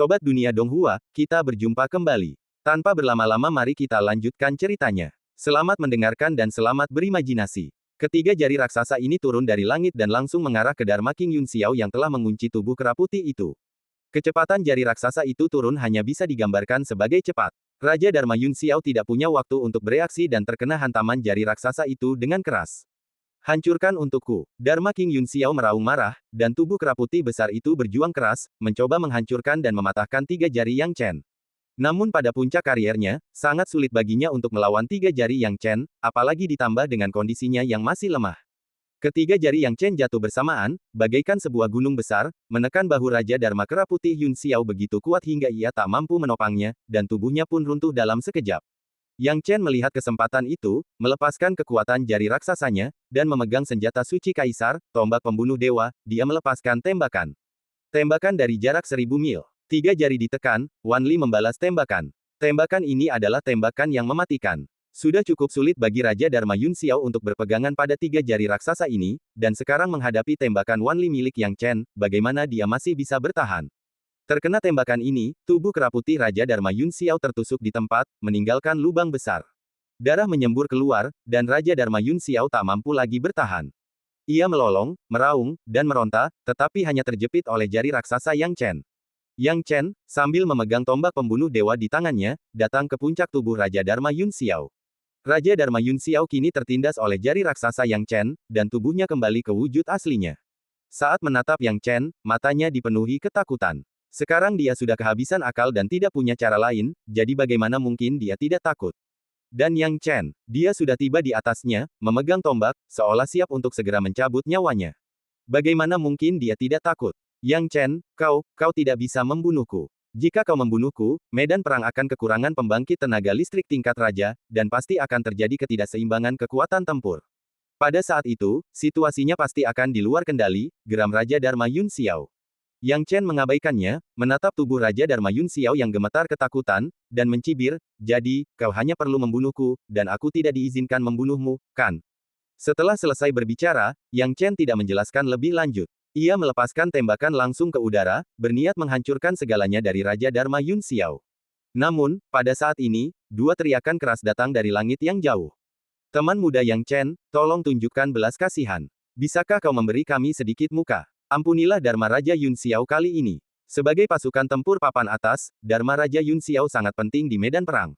Sobat Dunia Donghua, kita berjumpa kembali. Tanpa berlama-lama mari kita lanjutkan ceritanya. Selamat mendengarkan dan selamat berimajinasi. Ketiga jari raksasa ini turun dari langit dan langsung mengarah ke Dharma King Yun Xiao yang telah mengunci tubuh kera putih itu. Kecepatan jari raksasa itu turun hanya bisa digambarkan sebagai cepat. Raja Dharma Yun Xiao tidak punya waktu untuk bereaksi dan terkena hantaman jari raksasa itu dengan keras. Hancurkan untukku. Dharma King Yun Xiao meraung marah, dan tubuh kera putih besar itu berjuang keras, mencoba menghancurkan dan mematahkan tiga jari Yang Chen. Namun pada puncak kariernya, sangat sulit baginya untuk melawan tiga jari Yang Chen, apalagi ditambah dengan kondisinya yang masih lemah. Ketiga jari Yang Chen jatuh bersamaan, bagaikan sebuah gunung besar, menekan bahu Raja Dharma kera putih Yun Xiao begitu kuat hingga ia tak mampu menopangnya, dan tubuhnya pun runtuh dalam sekejap. Yang Chen melihat kesempatan itu, melepaskan kekuatan jari raksasanya, dan memegang senjata suci kaisar, tombak pembunuh dewa, dia melepaskan tembakan. Tembakan dari jarak 1000 mil. Tiga jari ditekan, Wan Li membalas tembakan. Tembakan ini adalah tembakan yang mematikan. Sudah cukup sulit bagi Raja Dharma Yun Xiao untuk berpegangan pada tiga jari raksasa ini, dan sekarang menghadapi tembakan Wan Li milik Yang Chen, bagaimana dia masih bisa bertahan. Terkena tembakan ini, tubuh kera putih Raja Dharma Yun Xiao tertusuk di tempat, meninggalkan lubang besar. Darah menyembur keluar, dan Raja Dharma Yun Xiao tak mampu lagi bertahan. Ia melolong, meraung, dan meronta, tetapi hanya terjepit oleh jari raksasa Yang Chen. Yang Chen, sambil memegang tombak pembunuh dewa di tangannya, datang ke puncak tubuh Raja Dharma Yun Xiao. Raja Dharma Yun Xiao kini tertindas oleh jari raksasa Yang Chen, dan tubuhnya kembali ke wujud aslinya. Saat menatap Yang Chen, matanya dipenuhi ketakutan. Sekarang dia sudah kehabisan akal dan tidak punya cara lain, jadi bagaimana mungkin dia tidak takut. Dan Yang Chen, dia sudah tiba di atasnya, memegang tombak, seolah siap untuk segera mencabut nyawanya. Bagaimana mungkin dia tidak takut? Yang Chen, kau tidak bisa membunuhku. Jika kau membunuhku, medan perang akan kekurangan pembangkit tenaga listrik tingkat raja, dan pasti akan terjadi ketidakseimbangan kekuatan tempur. Pada saat itu, situasinya pasti akan di luar kendali, geram Raja Dharma Yun Xiao. Yang Chen mengabaikannya, menatap tubuh Raja Dharma Yun Xiao yang gemetar ketakutan, dan mencibir, jadi, kau hanya perlu membunuhku, dan aku tidak diizinkan membunuhmu, kan? Setelah selesai berbicara, Yang Chen tidak menjelaskan lebih lanjut. Ia melepaskan tembakan langsung ke udara, berniat menghancurkan segalanya dari Raja Dharma Yun Xiao. Namun, pada saat ini, dua teriakan keras datang dari langit yang jauh. Teman muda Yang Chen, tolong tunjukkan belas kasihan. Bisakah kau memberi kami sedikit muka? Ampunilah Dharma Raja Yun Xiao kali ini. Sebagai pasukan tempur papan atas, Dharma Raja Yun Xiao sangat penting di medan perang.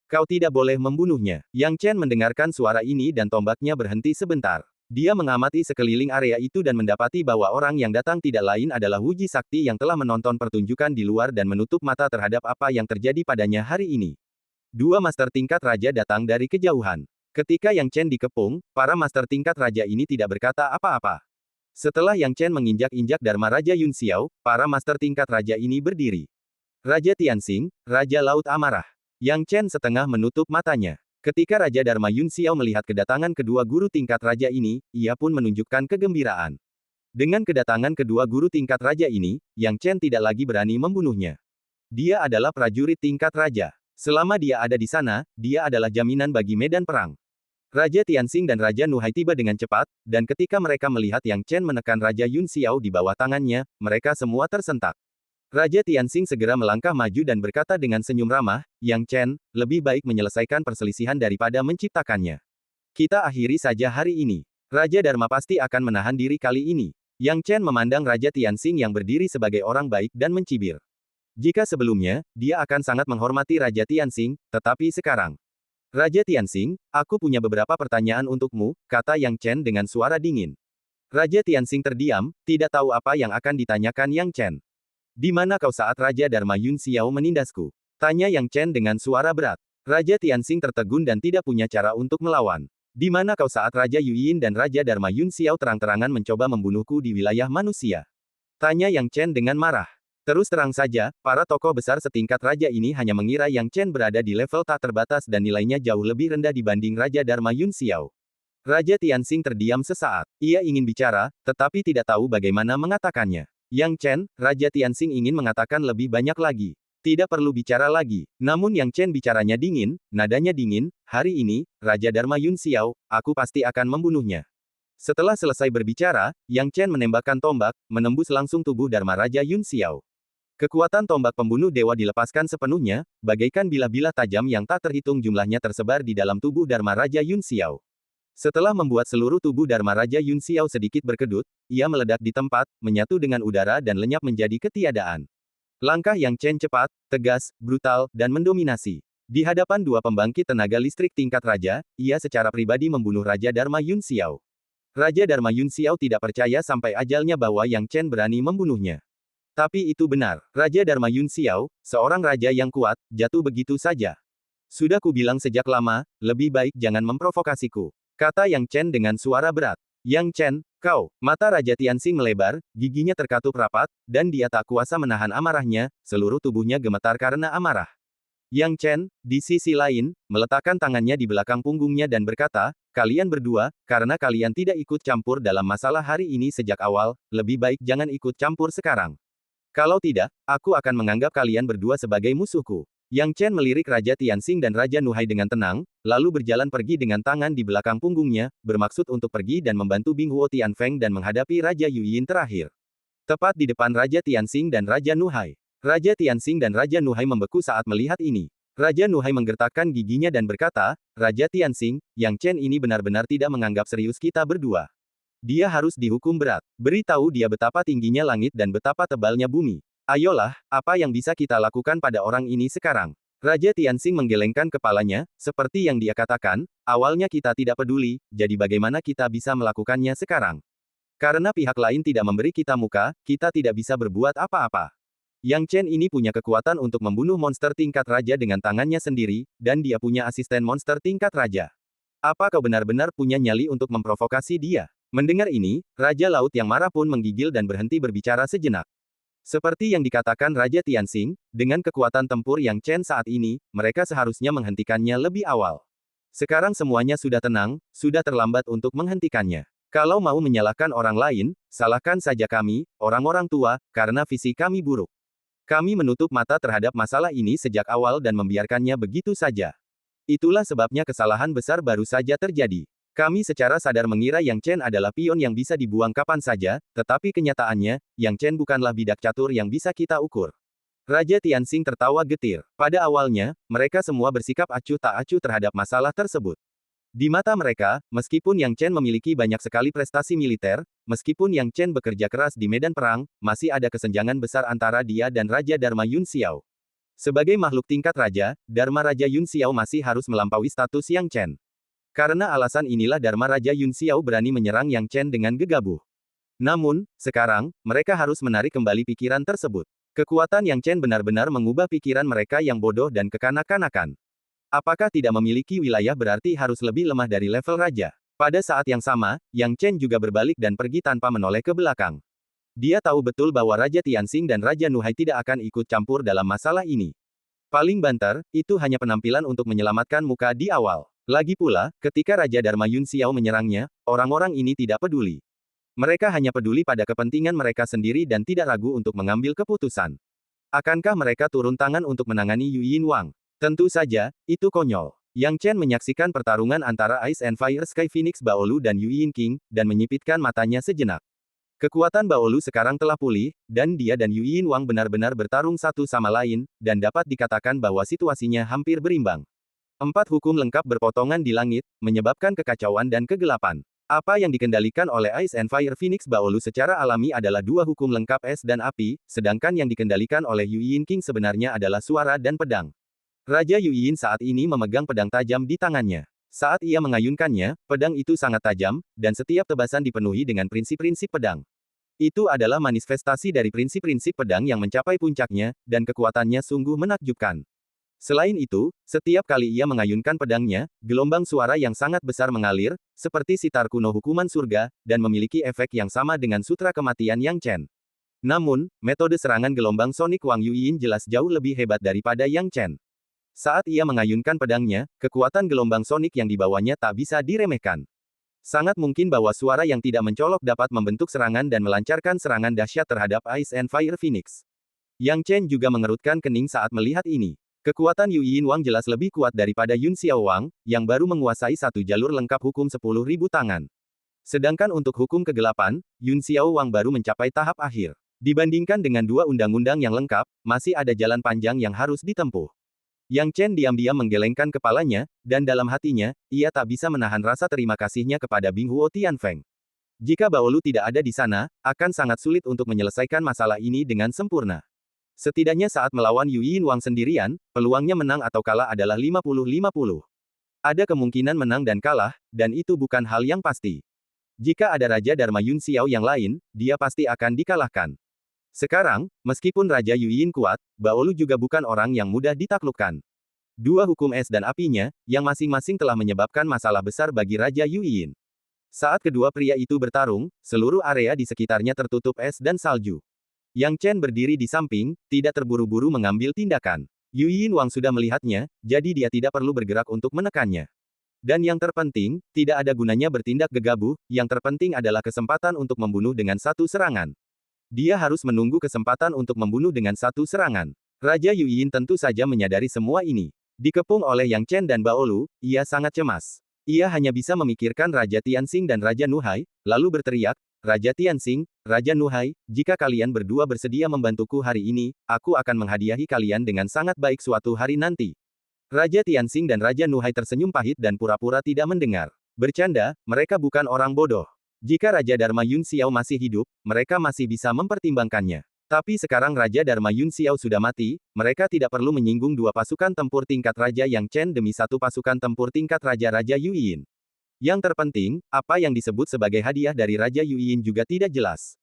Kau tidak boleh membunuhnya. Yang Chen mendengarkan suara ini dan tombaknya berhenti sebentar. Dia mengamati sekeliling area itu dan mendapati bahwa orang yang datang tidak lain adalah Wuji Sakti yang telah menonton pertunjukan di luar dan menutup mata terhadap apa yang terjadi padanya hari ini. Dua master tingkat raja datang dari kejauhan. Ketika Yang Chen dikepung, para master tingkat raja ini tidak berkata apa-apa. Setelah Yang Chen menginjak-injak Dharma Raja Yun Xiao, para master tingkat raja ini berdiri. Raja Tianxing, Raja Laut Amarah. Yang Chen setengah menutup matanya. Ketika Raja Dharma Yun Xiao melihat kedatangan kedua guru tingkat raja ini, ia pun menunjukkan kegembiraan. Dengan kedatangan kedua guru tingkat raja ini, Yang Chen tidak lagi berani membunuhnya. Dia adalah prajurit tingkat raja. Selama dia ada di sana, dia adalah jaminan bagi medan perang. Raja Tianxing dan Raja Nuhai tiba dengan cepat, dan ketika mereka melihat Yang Chen menekan Raja Yun Xiao di bawah tangannya, mereka semua tersentak. Raja Tianxing segera melangkah maju dan berkata dengan senyum ramah, Yang Chen, lebih baik menyelesaikan perselisihan daripada menciptakannya. Kita akhiri saja hari ini. Raja Dharma pasti akan menahan diri kali ini. Yang Chen memandang Raja Tianxing yang berdiri sebagai orang baik dan mencibir. Jika sebelumnya, dia akan sangat menghormati Raja Tianxing, tetapi sekarang. Raja Tianxing, aku punya beberapa pertanyaan untukmu, kata Yang Chen dengan suara dingin. Raja Tianxing terdiam, tidak tahu apa yang akan ditanyakan Yang Chen. Di mana kau saat Raja Dharma Yun Xiao menindasku? Tanya Yang Chen dengan suara berat. Raja Tianxing tertegun dan tidak punya cara untuk melawan. Di mana kau saat Raja Yuyin dan Raja Dharma Yun Xiao terang-terangan mencoba membunuhku di wilayah manusia? Tanya Yang Chen dengan marah. Terus terang saja, para tokoh besar setingkat raja ini hanya mengira Yang Chen berada di level tak terbatas dan nilainya jauh lebih rendah dibanding Raja Dharma Yun Xiao. Raja Tianxing terdiam sesaat. Ia ingin bicara, tetapi tidak tahu bagaimana mengatakannya. Yang Chen, Raja Tianxing ingin mengatakan lebih banyak lagi. Tidak perlu bicara lagi. Namun Yang Chen bicaranya dingin, nadanya dingin, hari ini, Raja Dharma Yun Xiao, aku pasti akan membunuhnya. Setelah selesai berbicara, Yang Chen menembakkan tombak, menembus langsung tubuh Dharma Raja Yun Xiao. Kekuatan tombak pembunuh dewa dilepaskan sepenuhnya, bagaikan bilah-bilah tajam yang tak terhitung jumlahnya tersebar di dalam tubuh Dharma Raja Yun Xiao. Setelah membuat seluruh tubuh Dharma Raja Yun Xiao sedikit berkedut, ia meledak di tempat, menyatu dengan udara dan lenyap menjadi ketiadaan. Langkah Yang Chen cepat, tegas, brutal, dan mendominasi. Di hadapan dua pembangkit tenaga listrik tingkat raja, ia secara pribadi membunuh Raja Dharma Yun Xiao. Raja Dharma Yun Xiao tidak percaya sampai ajalnya bahwa Yang Chen berani membunuhnya. Tapi itu benar, Raja Dharma Yun Xiao, seorang raja yang kuat, jatuh begitu saja. Sudah kubilang sejak lama, lebih baik jangan memprovokasiku, kata Yang Chen dengan suara berat. Yang Chen, kau, mata Raja Tianxing melebar, giginya terkatup rapat, dan dia tak kuasa menahan amarahnya, seluruh tubuhnya gemetar karena amarah. Yang Chen, di sisi lain, meletakkan tangannya di belakang punggungnya dan berkata, kalian berdua, karena kalian tidak ikut campur dalam masalah hari ini sejak awal, lebih baik jangan ikut campur sekarang. Kalau tidak, aku akan menganggap kalian berdua sebagai musuhku. Yang Chen melirik Raja Tianxing dan Raja Nuhai dengan tenang, lalu berjalan pergi dengan tangan di belakang punggungnya, bermaksud untuk pergi dan membantu Bing Huo Tianfeng dan menghadapi Raja Yuyin terakhir. Tepat di depan Raja Tianxing dan Raja Nuhai. Raja Tianxing dan Raja Nuhai membeku saat melihat ini. Raja Nuhai menggertakkan giginya dan berkata, Raja Tianxing, Yang Chen ini benar-benar tidak menganggap serius kita berdua. Dia harus dihukum berat. Beritahu dia betapa tingginya langit dan betapa tebalnya bumi. Ayolah, apa yang bisa kita lakukan pada orang ini sekarang? Raja Tianxing menggelengkan kepalanya, seperti yang dia katakan, awalnya kita tidak peduli, jadi bagaimana kita bisa melakukannya sekarang? Karena pihak lain tidak memberi kita muka, kita tidak bisa berbuat apa-apa. Yang Chen ini punya kekuatan untuk membunuh monster tingkat raja dengan tangannya sendiri, dan dia punya asisten monster tingkat raja. Apa kau benar-benar punya nyali untuk memprovokasi dia? Mendengar ini, Raja Laut yang marah pun menggigil dan berhenti berbicara sejenak. Seperti yang dikatakan Raja Tianxing, dengan kekuatan tempur Yang Chen saat ini, mereka seharusnya menghentikannya lebih awal. Sekarang semuanya sudah tenang, sudah terlambat untuk menghentikannya. Kalau mau menyalahkan orang lain, salahkan saja kami, orang-orang tua, karena visi kami buruk. Kami menutup mata terhadap masalah ini sejak awal dan membiarkannya begitu saja. Itulah sebabnya kesalahan besar baru saja terjadi. Kami secara sadar mengira Yang Chen adalah pion yang bisa dibuang kapan saja, tetapi kenyataannya, Yang Chen bukanlah bidak catur yang bisa kita ukur. Raja Tianxing tertawa getir. Pada awalnya, mereka semua bersikap acuh tak acuh terhadap masalah tersebut. Di mata mereka, meskipun Yang Chen memiliki banyak sekali prestasi militer, meskipun Yang Chen bekerja keras di medan perang, masih ada kesenjangan besar antara dia dan Raja Dharma Yun Xiao. Sebagai makhluk tingkat raja, Dharma Raja Yun Xiao masih harus melampaui status Yang Chen. Karena alasan inilah Dharma Raja Yun Xiao berani menyerang Yang Chen dengan gegabah. Namun, sekarang, mereka harus menarik kembali pikiran tersebut. Kekuatan Yang Chen benar-benar mengubah pikiran mereka yang bodoh dan kekanak-kanakan. Apakah tidak memiliki wilayah berarti harus lebih lemah dari level raja? Pada saat yang sama, Yang Chen juga berbalik dan pergi tanpa menoleh ke belakang. Dia tahu betul bahwa Raja Tianxing dan Raja Nuhai tidak akan ikut campur dalam masalah ini. Paling banter, itu hanya penampilan untuk menyelamatkan muka di awal. Lagi pula, ketika Raja Dharma Yun Xiao menyerangnya, orang-orang ini tidak peduli. Mereka hanya peduli pada kepentingan mereka sendiri dan tidak ragu untuk mengambil keputusan. Akankah mereka turun tangan untuk menangani Yu Yin Wang? Tentu saja, itu konyol. Yang Chen menyaksikan pertarungan antara Ice and Fire Sky Phoenix Baolu dan Yu Yin King, dan menyipitkan matanya sejenak. Kekuatan Baolu sekarang telah pulih, dan dia dan Yu Yin Wang benar-benar bertarung satu sama lain, dan dapat dikatakan bahwa situasinya hampir berimbang. 4 hukum lengkap berpotongan di langit, menyebabkan kekacauan dan kegelapan. Apa yang dikendalikan oleh Ice and Fire Phoenix Baolu secara alami adalah 2 hukum lengkap es dan api, sedangkan yang dikendalikan oleh Yu Yin King sebenarnya adalah suara dan pedang. Raja Yu Yin saat ini memegang pedang tajam di tangannya. Saat ia mengayunkannya, pedang itu sangat tajam, dan setiap tebasan dipenuhi dengan prinsip-prinsip pedang. Itu adalah manifestasi dari prinsip-prinsip pedang yang mencapai puncaknya, dan kekuatannya sungguh menakjubkan. Selain itu, setiap kali ia mengayunkan pedangnya, gelombang suara yang sangat besar mengalir, seperti sitar kuno hukuman surga, dan memiliki efek yang sama dengan sutra kematian Yang Chen. Namun, metode serangan gelombang Sonic Wang Yuyin jelas jauh lebih hebat daripada Yang Chen. Saat ia mengayunkan pedangnya, kekuatan gelombang Sonic yang dibawanya tak bisa diremehkan. Sangat mungkin bahwa suara yang tidak mencolok dapat membentuk serangan dan melancarkan serangan dahsyat terhadap Ice and Fire Phoenix. Yang Chen juga mengerutkan kening saat melihat ini. Kekuatan Yu Yin Wang jelas lebih kuat daripada Yun Xiao Wang, yang baru menguasai satu jalur lengkap hukum 10.000 tangan. Sedangkan untuk hukum kegelapan, Yun Xiao Wang baru mencapai tahap akhir. Dibandingkan dengan dua undang-undang yang lengkap, masih ada jalan panjang yang harus ditempuh. Yang Chen diam-diam menggelengkan kepalanya, dan dalam hatinya, ia tak bisa menahan rasa terima kasihnya kepada Bing Huo Tianfeng. Jika Baolu tidak ada di sana, akan sangat sulit untuk menyelesaikan masalah ini dengan sempurna. Setidaknya saat melawan Yu Yinwang sendirian, peluangnya menang atau kalah adalah 50-50. Ada kemungkinan menang dan kalah, dan itu bukan hal yang pasti. Jika ada Raja Dharma Yun Xiao yang lain, dia pasti akan dikalahkan. Sekarang, meskipun Raja Yu Yin kuat, Baolu juga bukan orang yang mudah ditaklukkan. Dua hukum es dan apinya, yang masing-masing telah menyebabkan masalah besar bagi Raja Yu Yin. Saat kedua pria itu bertarung, seluruh area di sekitarnya tertutup es dan salju. Yang Chen berdiri di samping, tidak terburu-buru mengambil tindakan. Yu Yinwang sudah melihatnya, jadi dia tidak perlu bergerak untuk menekannya. Dan yang terpenting, tidak ada gunanya bertindak gegabah, yang terpenting adalah kesempatan untuk membunuh dengan satu serangan. Dia harus menunggu kesempatan untuk membunuh dengan satu serangan. Raja Yu Yin tentu saja menyadari semua ini. Dikepung oleh Yang Chen dan Baolu, ia sangat cemas. Ia hanya bisa memikirkan Raja Tianxing dan Raja Nuhai, lalu berteriak, Raja Tianxing, Raja Nuhai, jika kalian berdua bersedia membantuku hari ini, aku akan menghadiahi kalian dengan sangat baik suatu hari nanti. Raja Tianxing dan Raja Nuhai tersenyum pahit dan pura-pura tidak mendengar. Bercanda, mereka bukan orang bodoh. Jika Raja Dharma Yun Xiao masih hidup, mereka masih bisa mempertimbangkannya. Tapi sekarang Raja Dharma Yun Xiao sudah mati, mereka tidak perlu menyinggung dua pasukan tempur tingkat Raja Yang Chen demi satu pasukan tempur tingkat Raja-Raja Yu Yin. Yang terpenting, apa yang disebut sebagai hadiah dari Raja Yu Yin juga tidak jelas.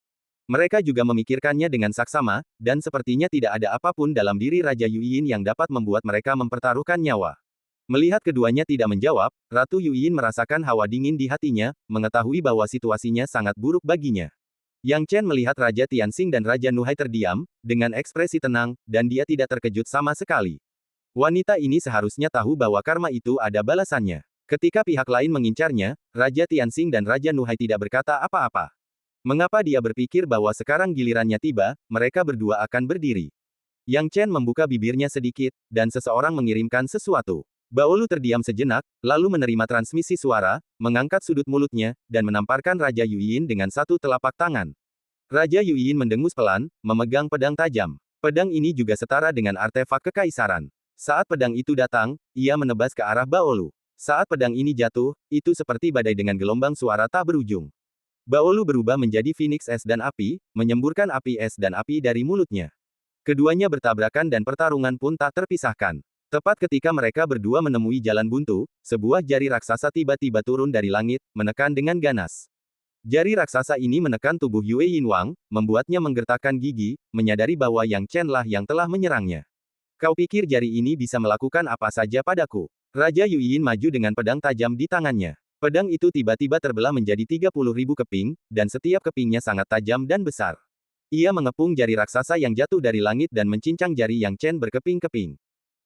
Mereka juga memikirkannya dengan saksama, dan sepertinya tidak ada apapun dalam diri Raja Yu Yin yang dapat membuat mereka mempertaruhkan nyawa. Melihat keduanya tidak menjawab, Ratu Yu Yin merasakan hawa dingin di hatinya, mengetahui bahwa situasinya sangat buruk baginya. Yang Chen melihat Raja Tianxing dan Raja Nuhai terdiam, dengan ekspresi tenang, dan dia tidak terkejut sama sekali. Wanita ini seharusnya tahu bahwa karma itu ada balasannya. Ketika pihak lain mengincarnya, Raja Tianxing dan Raja Nuhai tidak berkata apa-apa. Mengapa dia berpikir bahwa sekarang gilirannya tiba, mereka berdua akan berdiri. Yang Chen membuka bibirnya sedikit, dan seseorang mengirimkan sesuatu. Baolu terdiam sejenak, lalu menerima transmisi suara, mengangkat sudut mulutnya, dan menamparkan Raja Yu Yin dengan satu telapak tangan. Raja Yu Yin mendengus pelan, memegang pedang tajam. Pedang ini juga setara dengan artefak kekaisaran. Saat pedang itu datang, ia menebas ke arah Baolu. Saat pedang ini jatuh, itu seperti badai dengan gelombang suara tak berujung. Baolu berubah menjadi Phoenix es dan api, menyemburkan api es dan api dari mulutnya. Keduanya bertabrakan dan pertarungan pun tak terpisahkan. Tepat ketika mereka berdua menemui jalan buntu, sebuah jari raksasa tiba-tiba turun dari langit, menekan dengan ganas. Jari raksasa ini menekan tubuh Yue Yinwang, membuatnya menggertakkan gigi, menyadari bahwa Yang Chen lah yang telah menyerangnya. Kau pikir jari ini bisa melakukan apa saja padaku? Raja Yu Yin maju dengan pedang tajam di tangannya. Pedang itu tiba-tiba terbelah menjadi 30.000 keping, dan setiap kepingnya sangat tajam dan besar. Ia mengepung jari raksasa yang jatuh dari langit dan mencincang jari Yang Chen berkeping-keping.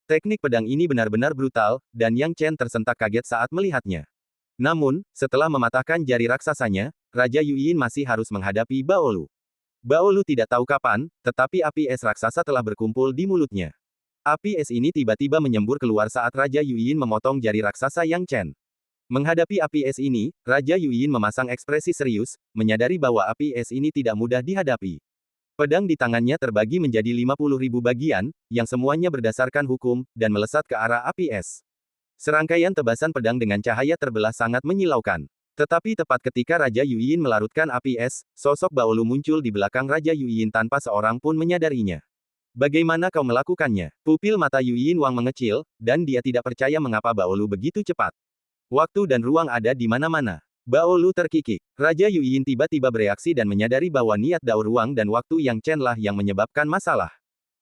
Teknik pedang ini benar-benar brutal, dan Yang Chen tersentak kaget saat melihatnya. Namun, setelah mematahkan jari raksasanya, Raja Yu Yin masih harus menghadapi Baolu. Baolu tidak tahu kapan, tetapi api es raksasa telah berkumpul di mulutnya. Api es ini tiba-tiba menyembur keluar saat Raja Yu Yin memotong jari raksasa Yang Chen. Menghadapi api es ini, Raja Yu Yin memasang ekspresi serius, menyadari bahwa api es ini tidak mudah dihadapi. Pedang di tangannya terbagi menjadi 50.000 bagian, yang semuanya berdasarkan hukum, dan melesat ke arah api es. Serangkaian tebasan pedang dengan cahaya terbelah sangat menyilaukan. Tetapi tepat ketika Raja Yu Yin melarutkan api es, sosok Baolu muncul di belakang Raja Yu Yin tanpa seorang pun menyadarinya. Bagaimana kau melakukannya? Pupil mata Yu Yinwang mengecil, dan dia tidak percaya mengapa Baolu begitu cepat. Waktu dan ruang ada di mana-mana. Baolu terkikik. Raja Yu Yin tiba-tiba bereaksi dan menyadari bahwa niat daur ruang dan waktu Yang Chen lah yang menyebabkan masalah.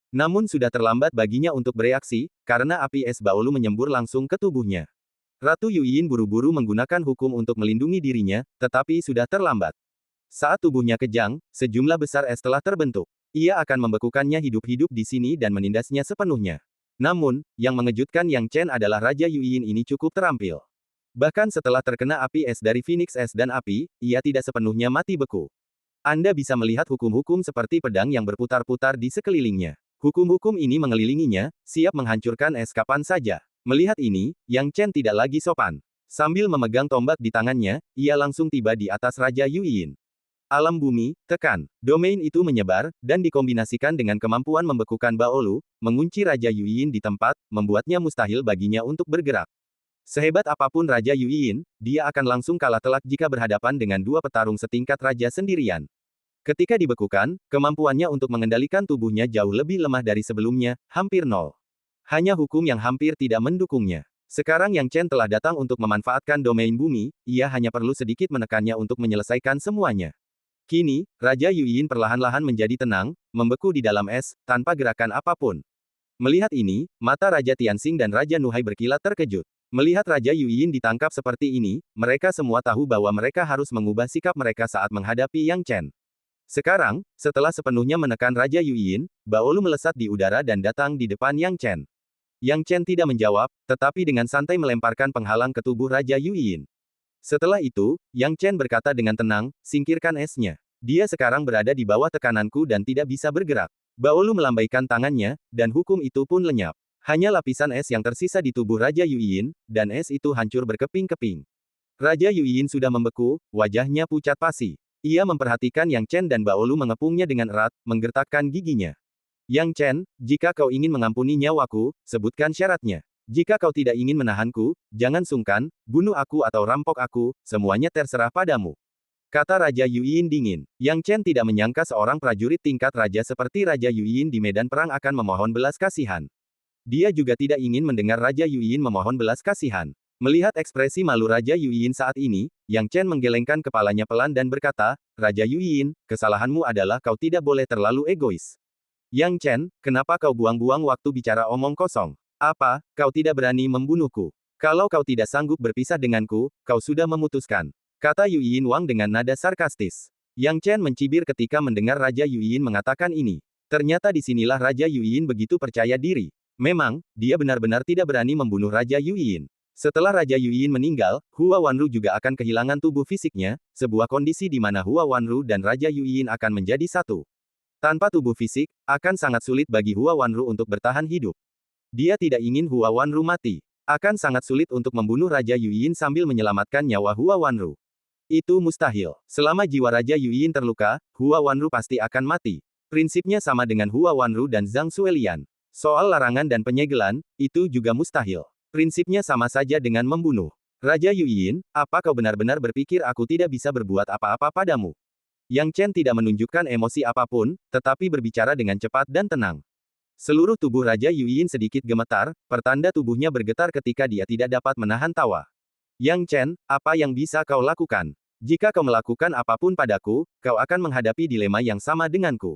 Namun sudah terlambat baginya untuk bereaksi, karena api es Baolu menyembur langsung ke tubuhnya. Ratu Yu Yin buru-buru menggunakan hukum untuk melindungi dirinya, tetapi sudah terlambat. Saat tubuhnya kejang, sejumlah besar es telah terbentuk. Ia akan membekukannya hidup-hidup di sini dan menindasnya sepenuhnya. Namun, yang mengejutkan Yang Chen adalah Raja Yu Yin ini cukup terampil. Bahkan setelah terkena api es dari Phoenix es dan api, ia tidak sepenuhnya mati beku. Anda bisa melihat hukum-hukum seperti pedang yang berputar-putar di sekelilingnya. Hukum-hukum ini mengelilinginya, siap menghancurkan es kapan saja. Melihat ini, Yang Chen tidak lagi sopan. Sambil memegang tombak di tangannya, ia langsung tiba di atas Raja Yu Yin. Alam bumi, tekan. Domain itu menyebar, dan dikombinasikan dengan kemampuan membekukan Baolu, mengunci Raja Yuyin di tempat, membuatnya mustahil baginya untuk bergerak. Sehebat apapun Raja Yuyin, dia akan langsung kalah telak jika berhadapan dengan dua petarung setingkat raja sendirian. Ketika dibekukan, kemampuannya untuk mengendalikan tubuhnya jauh lebih lemah dari sebelumnya, hampir nol. Hanya hukum yang hampir tidak mendukungnya. Sekarang Yang Chen telah datang untuk memanfaatkan domain bumi, ia hanya perlu sedikit menekannya untuk menyelesaikan semuanya. Kini, Raja Yuyin perlahan-lahan menjadi tenang, membeku di dalam es, tanpa gerakan apapun. Melihat ini, mata Raja Tianxing dan Raja Nuhai berkilat terkejut. Melihat Raja Yuyin ditangkap seperti ini, mereka semua tahu bahwa mereka harus mengubah sikap mereka saat menghadapi Yang Chen. Sekarang, setelah sepenuhnya menekan Raja Yuyin, Baolu melesat di udara dan datang di depan Yang Chen. Yang Chen tidak menjawab, tetapi dengan santai melemparkan penghalang ke tubuh Raja Yuyin. Setelah itu, Yang Chen berkata dengan tenang, singkirkan esnya. Dia sekarang berada di bawah tekananku dan tidak bisa bergerak. Baolu melambaikan tangannya, dan hukum itu pun lenyap. Hanya lapisan es yang tersisa di tubuh Raja Yuyin, dan es itu hancur berkeping-keping. Raja Yuyin sudah membeku, wajahnya pucat pasi. Ia memperhatikan Yang Chen dan Baolu mengepungnya dengan erat, menggertakkan giginya. Yang Chen, jika kau ingin mengampuni nyawaku, sebutkan syaratnya. Jika kau tidak ingin menahanku, jangan sungkan, bunuh aku atau rampok aku, semuanya terserah padamu. Kata Raja Yuyin dingin. Yang Chen tidak menyangka seorang prajurit tingkat raja seperti Raja Yuyin di medan perang akan memohon belas kasihan. Dia juga tidak ingin mendengar Raja Yuyin memohon belas kasihan. Melihat ekspresi malu Raja Yuyin saat ini, Yang Chen menggelengkan kepalanya pelan dan berkata, Raja Yuyin, kesalahanmu adalah kau tidak boleh terlalu egois. Yang Chen, kenapa kau buang-buang waktu bicara omong kosong? Apa, kau tidak berani membunuhku? Kalau kau tidak sanggup berpisah denganku, kau sudah memutuskan. Kata Yuyin Wang dengan nada sarkastis. Yang Chen mencibir ketika mendengar Raja Yuyin mengatakan ini. Ternyata disinilah Raja Yuyin begitu percaya diri. Memang, dia benar-benar tidak berani membunuh Raja Yuyin. Setelah Raja Yuyin meninggal, Hua Wanru juga akan kehilangan tubuh fisiknya, sebuah kondisi di mana Hua Wanru dan Raja Yuyin akan menjadi satu. Tanpa tubuh fisik, akan sangat sulit bagi Hua Wanru untuk bertahan hidup. Dia tidak ingin Hua Wanru mati. Akan sangat sulit untuk membunuh Raja Yuyin sambil menyelamatkan nyawa Hua Wanru. Itu mustahil. Selama jiwa Raja Yuyin terluka, Hua Wanru pasti akan mati. Prinsipnya sama dengan Hua Wanru dan Zhang Suelian. Soal larangan dan penyegelan, itu juga mustahil. Prinsipnya sama saja dengan membunuh. Raja Yuyin, apa kau benar-benar berpikir aku tidak bisa berbuat apa-apa padamu? Yang Chen tidak menunjukkan emosi apapun, tetapi berbicara dengan cepat dan tenang. Seluruh tubuh Raja Yuyin sedikit gemetar, pertanda tubuhnya bergetar ketika dia tidak dapat menahan tawa. Yang Chen, apa yang bisa kau lakukan? Jika kau melakukan apapun padaku, kau akan menghadapi dilema yang sama denganku.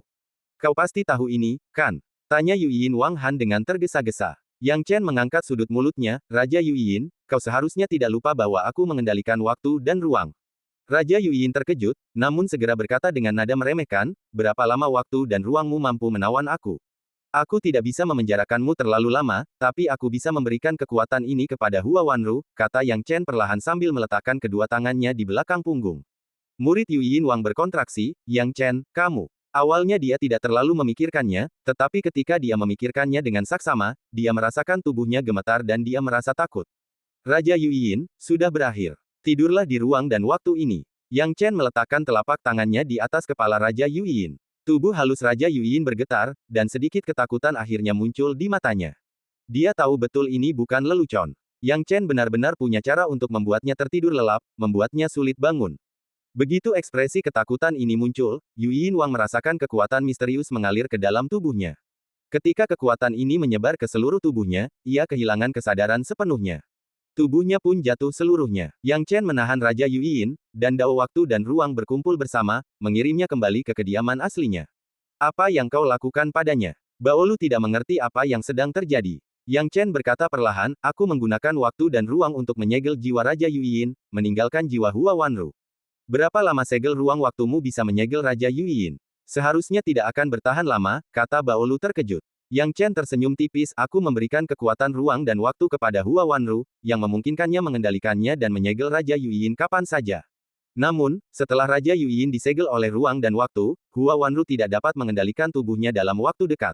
Kau pasti tahu ini, kan? Tanya Yuyin Wang Han dengan tergesa-gesa. Yang Chen mengangkat sudut mulutnya, Raja Yuyin, kau seharusnya tidak lupa bahwa aku mengendalikan waktu dan ruang. Raja Yuyin terkejut, namun segera berkata dengan nada meremehkan, berapa lama waktu dan ruangmu mampu menawan aku? Aku tidak bisa memenjarakanmu terlalu lama, tapi aku bisa memberikan kekuatan ini kepada Hua Wanru, kata Yang Chen perlahan sambil meletakkan kedua tangannya di belakang punggung. Murid Yuyin Wang berkontraksi, Yang Chen, kamu. Awalnya dia tidak terlalu memikirkannya, tetapi ketika dia memikirkannya dengan saksama, dia merasakan tubuhnya gemetar dan dia merasa takut. Raja Yuyin, sudah berakhir. Tidurlah di ruang dan waktu ini. Yang Chen meletakkan telapak tangannya di atas kepala Raja Yuyin. Tubuh halus Raja Yuyin bergetar, dan sedikit ketakutan akhirnya muncul di matanya. Dia tahu betul ini bukan lelucon. Yang Chen benar-benar punya cara untuk membuatnya tertidur lelap, membuatnya sulit bangun. Begitu ekspresi ketakutan ini muncul, Yuyin Wang merasakan kekuatan misterius mengalir ke dalam tubuhnya. Ketika kekuatan ini menyebar ke seluruh tubuhnya, ia kehilangan kesadaran sepenuhnya. Tubuhnya pun jatuh seluruhnya. Yang Chen menahan Raja Yuyin, dan dao waktu dan ruang berkumpul bersama, mengirimnya kembali ke kediaman aslinya. Apa yang kau lakukan padanya? Baolu tidak mengerti apa yang sedang terjadi. Yang Chen berkata perlahan, aku menggunakan waktu dan ruang untuk menyegel jiwa Raja Yuyin, meninggalkan jiwa Hua Wanru. Berapa lama segel ruang waktumu bisa menyegel Raja Yuyin? Seharusnya tidak akan bertahan lama, kata Baolu terkejut. Yang Chen tersenyum tipis, aku memberikan kekuatan ruang dan waktu kepada Hua Wanru, yang memungkinkannya mengendalikannya dan menyegel Raja Yuyin kapan saja. Namun, setelah Raja Yuyin disegel oleh ruang dan waktu, Hua Wanru tidak dapat mengendalikan tubuhnya dalam waktu dekat.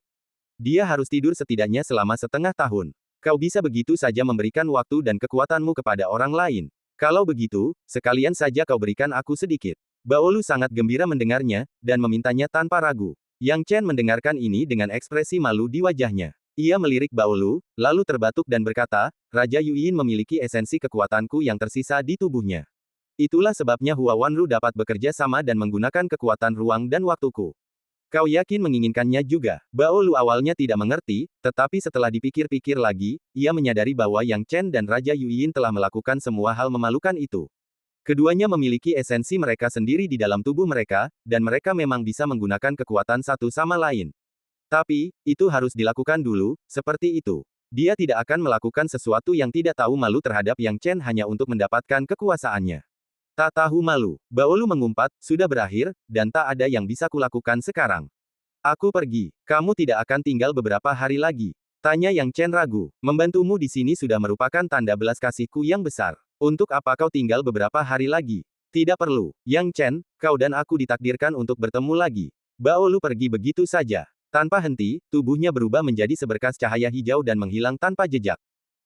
Dia harus tidur setidaknya selama setengah tahun. Kau bisa begitu saja memberikan waktu dan kekuatanmu kepada orang lain. Kalau begitu, sekalian saja kau berikan aku sedikit. Baolu sangat gembira mendengarnya, dan memintanya tanpa ragu. Yang Chen mendengarkan ini dengan ekspresi malu di wajahnya. Ia melirik Baolu, lalu terbatuk dan berkata, Raja Yuyin memiliki esensi kekuatanku yang tersisa di tubuhnya. Itulah sebabnya Hua Wanru dapat bekerja sama dan menggunakan kekuatan ruang dan waktuku. Kau yakin menginginkannya juga? Baolu awalnya tidak mengerti, tetapi setelah dipikir-pikir lagi, ia menyadari bahwa Yang Chen dan Raja Yuyin telah melakukan semua hal memalukan itu. Keduanya memiliki esensi mereka sendiri di dalam tubuh mereka, dan mereka memang bisa menggunakan kekuatan satu sama lain. Tapi, itu harus dilakukan dulu, seperti itu. Dia tidak akan melakukan sesuatu yang tidak tahu malu terhadap Yang Chen hanya untuk mendapatkan kekuasaannya. Tak tahu malu, Baolu mengumpat, sudah berakhir, dan tak ada yang bisa kulakukan sekarang. Aku pergi. Kamu tidak akan tinggal beberapa hari lagi. Tanya Yang Chen ragu. Membantumu di sini sudah merupakan tanda belas kasihku yang besar. Untuk apa kau tinggal beberapa hari lagi? Tidak perlu. Yang Chen, kau dan aku ditakdirkan untuk bertemu lagi. Baolu pergi begitu saja. Tanpa henti, tubuhnya berubah menjadi seberkas cahaya hijau dan menghilang tanpa jejak.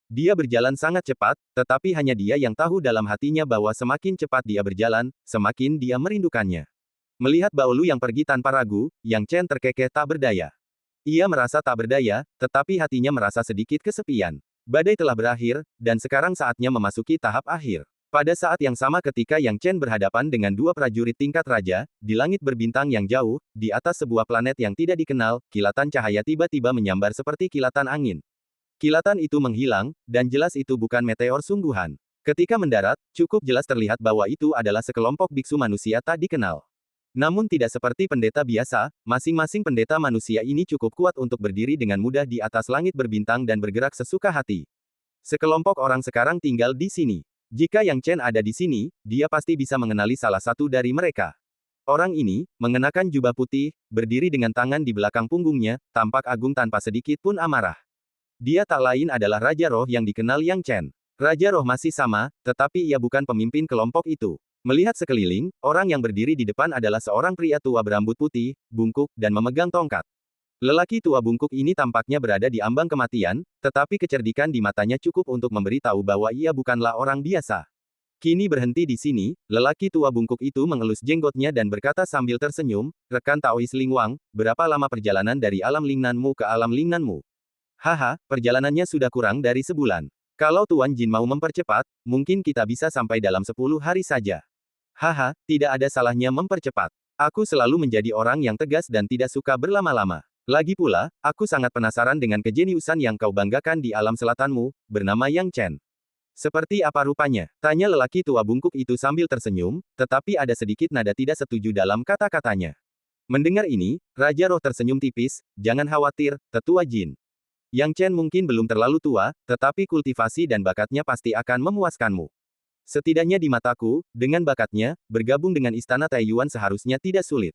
Dia berjalan sangat cepat, tetapi hanya dia yang tahu dalam hatinya bahwa semakin cepat dia berjalan, semakin dia merindukannya. Melihat Baolu yang pergi tanpa ragu, Yang Chen terkekeh tak berdaya. Ia merasa tak berdaya, tetapi hatinya merasa sedikit kesepian. Badai telah berakhir, dan sekarang saatnya memasuki tahap akhir. Pada saat yang sama ketika Yang Chen berhadapan dengan dua prajurit tingkat raja, di langit berbintang yang jauh, di atas sebuah planet yang tidak dikenal, kilatan cahaya tiba-tiba menyambar seperti kilatan angin. Kilatan itu menghilang, dan jelas itu bukan meteor sungguhan. Ketika mendarat, cukup jelas terlihat bahwa itu adalah sekelompok biksu manusia tak dikenal. Namun tidak seperti pendeta biasa, masing-masing pendeta manusia ini cukup kuat untuk berdiri dengan mudah di atas langit berbintang dan bergerak sesuka hati. Sekelompok orang sekarang tinggal di sini. Jika Yang Chen ada di sini, dia pasti bisa mengenali salah satu dari mereka. Orang ini, mengenakan jubah putih, berdiri dengan tangan di belakang punggungnya, tampak agung tanpa sedikit pun amarah. Dia tak lain adalah Raja Roh yang dikenal Yang Chen. Raja Roh masih sama, tetapi ia bukan pemimpin kelompok itu. Melihat sekeliling, orang yang berdiri di depan adalah seorang pria tua berambut putih, bungkuk, dan memegang tongkat. Lelaki tua bungkuk ini tampaknya berada di ambang kematian, tetapi kecerdikan di matanya cukup untuk memberitahu bahwa ia bukanlah orang biasa. Kini berhenti di sini, lelaki tua bungkuk itu mengelus jenggotnya dan berkata sambil tersenyum, rekan Taois Ling Wang, berapa lama perjalanan dari alam Lingnanmu ke alam Lingnanmu? Haha, perjalanannya sudah kurang dari sebulan. Kalau Tuan Jin mau mempercepat, mungkin kita bisa sampai dalam 10 hari saja. Haha, tidak ada salahnya mempercepat. Aku selalu menjadi orang yang tegas dan tidak suka berlama-lama. Lagi pula, aku sangat penasaran dengan kejeniusan yang kau banggakan di alam selatanmu, bernama Yang Chen. Seperti apa rupanya? Tanya lelaki tua bungkuk itu sambil tersenyum, tetapi ada sedikit nada tidak setuju dalam kata-katanya. Mendengar ini, Raja Roh tersenyum tipis, jangan khawatir, tetua Jin. Yang Chen mungkin belum terlalu tua, tetapi kultivasi dan bakatnya pasti akan memuaskanmu. Setidaknya di mataku, dengan bakatnya, bergabung dengan Istana Taiyuan seharusnya tidak sulit.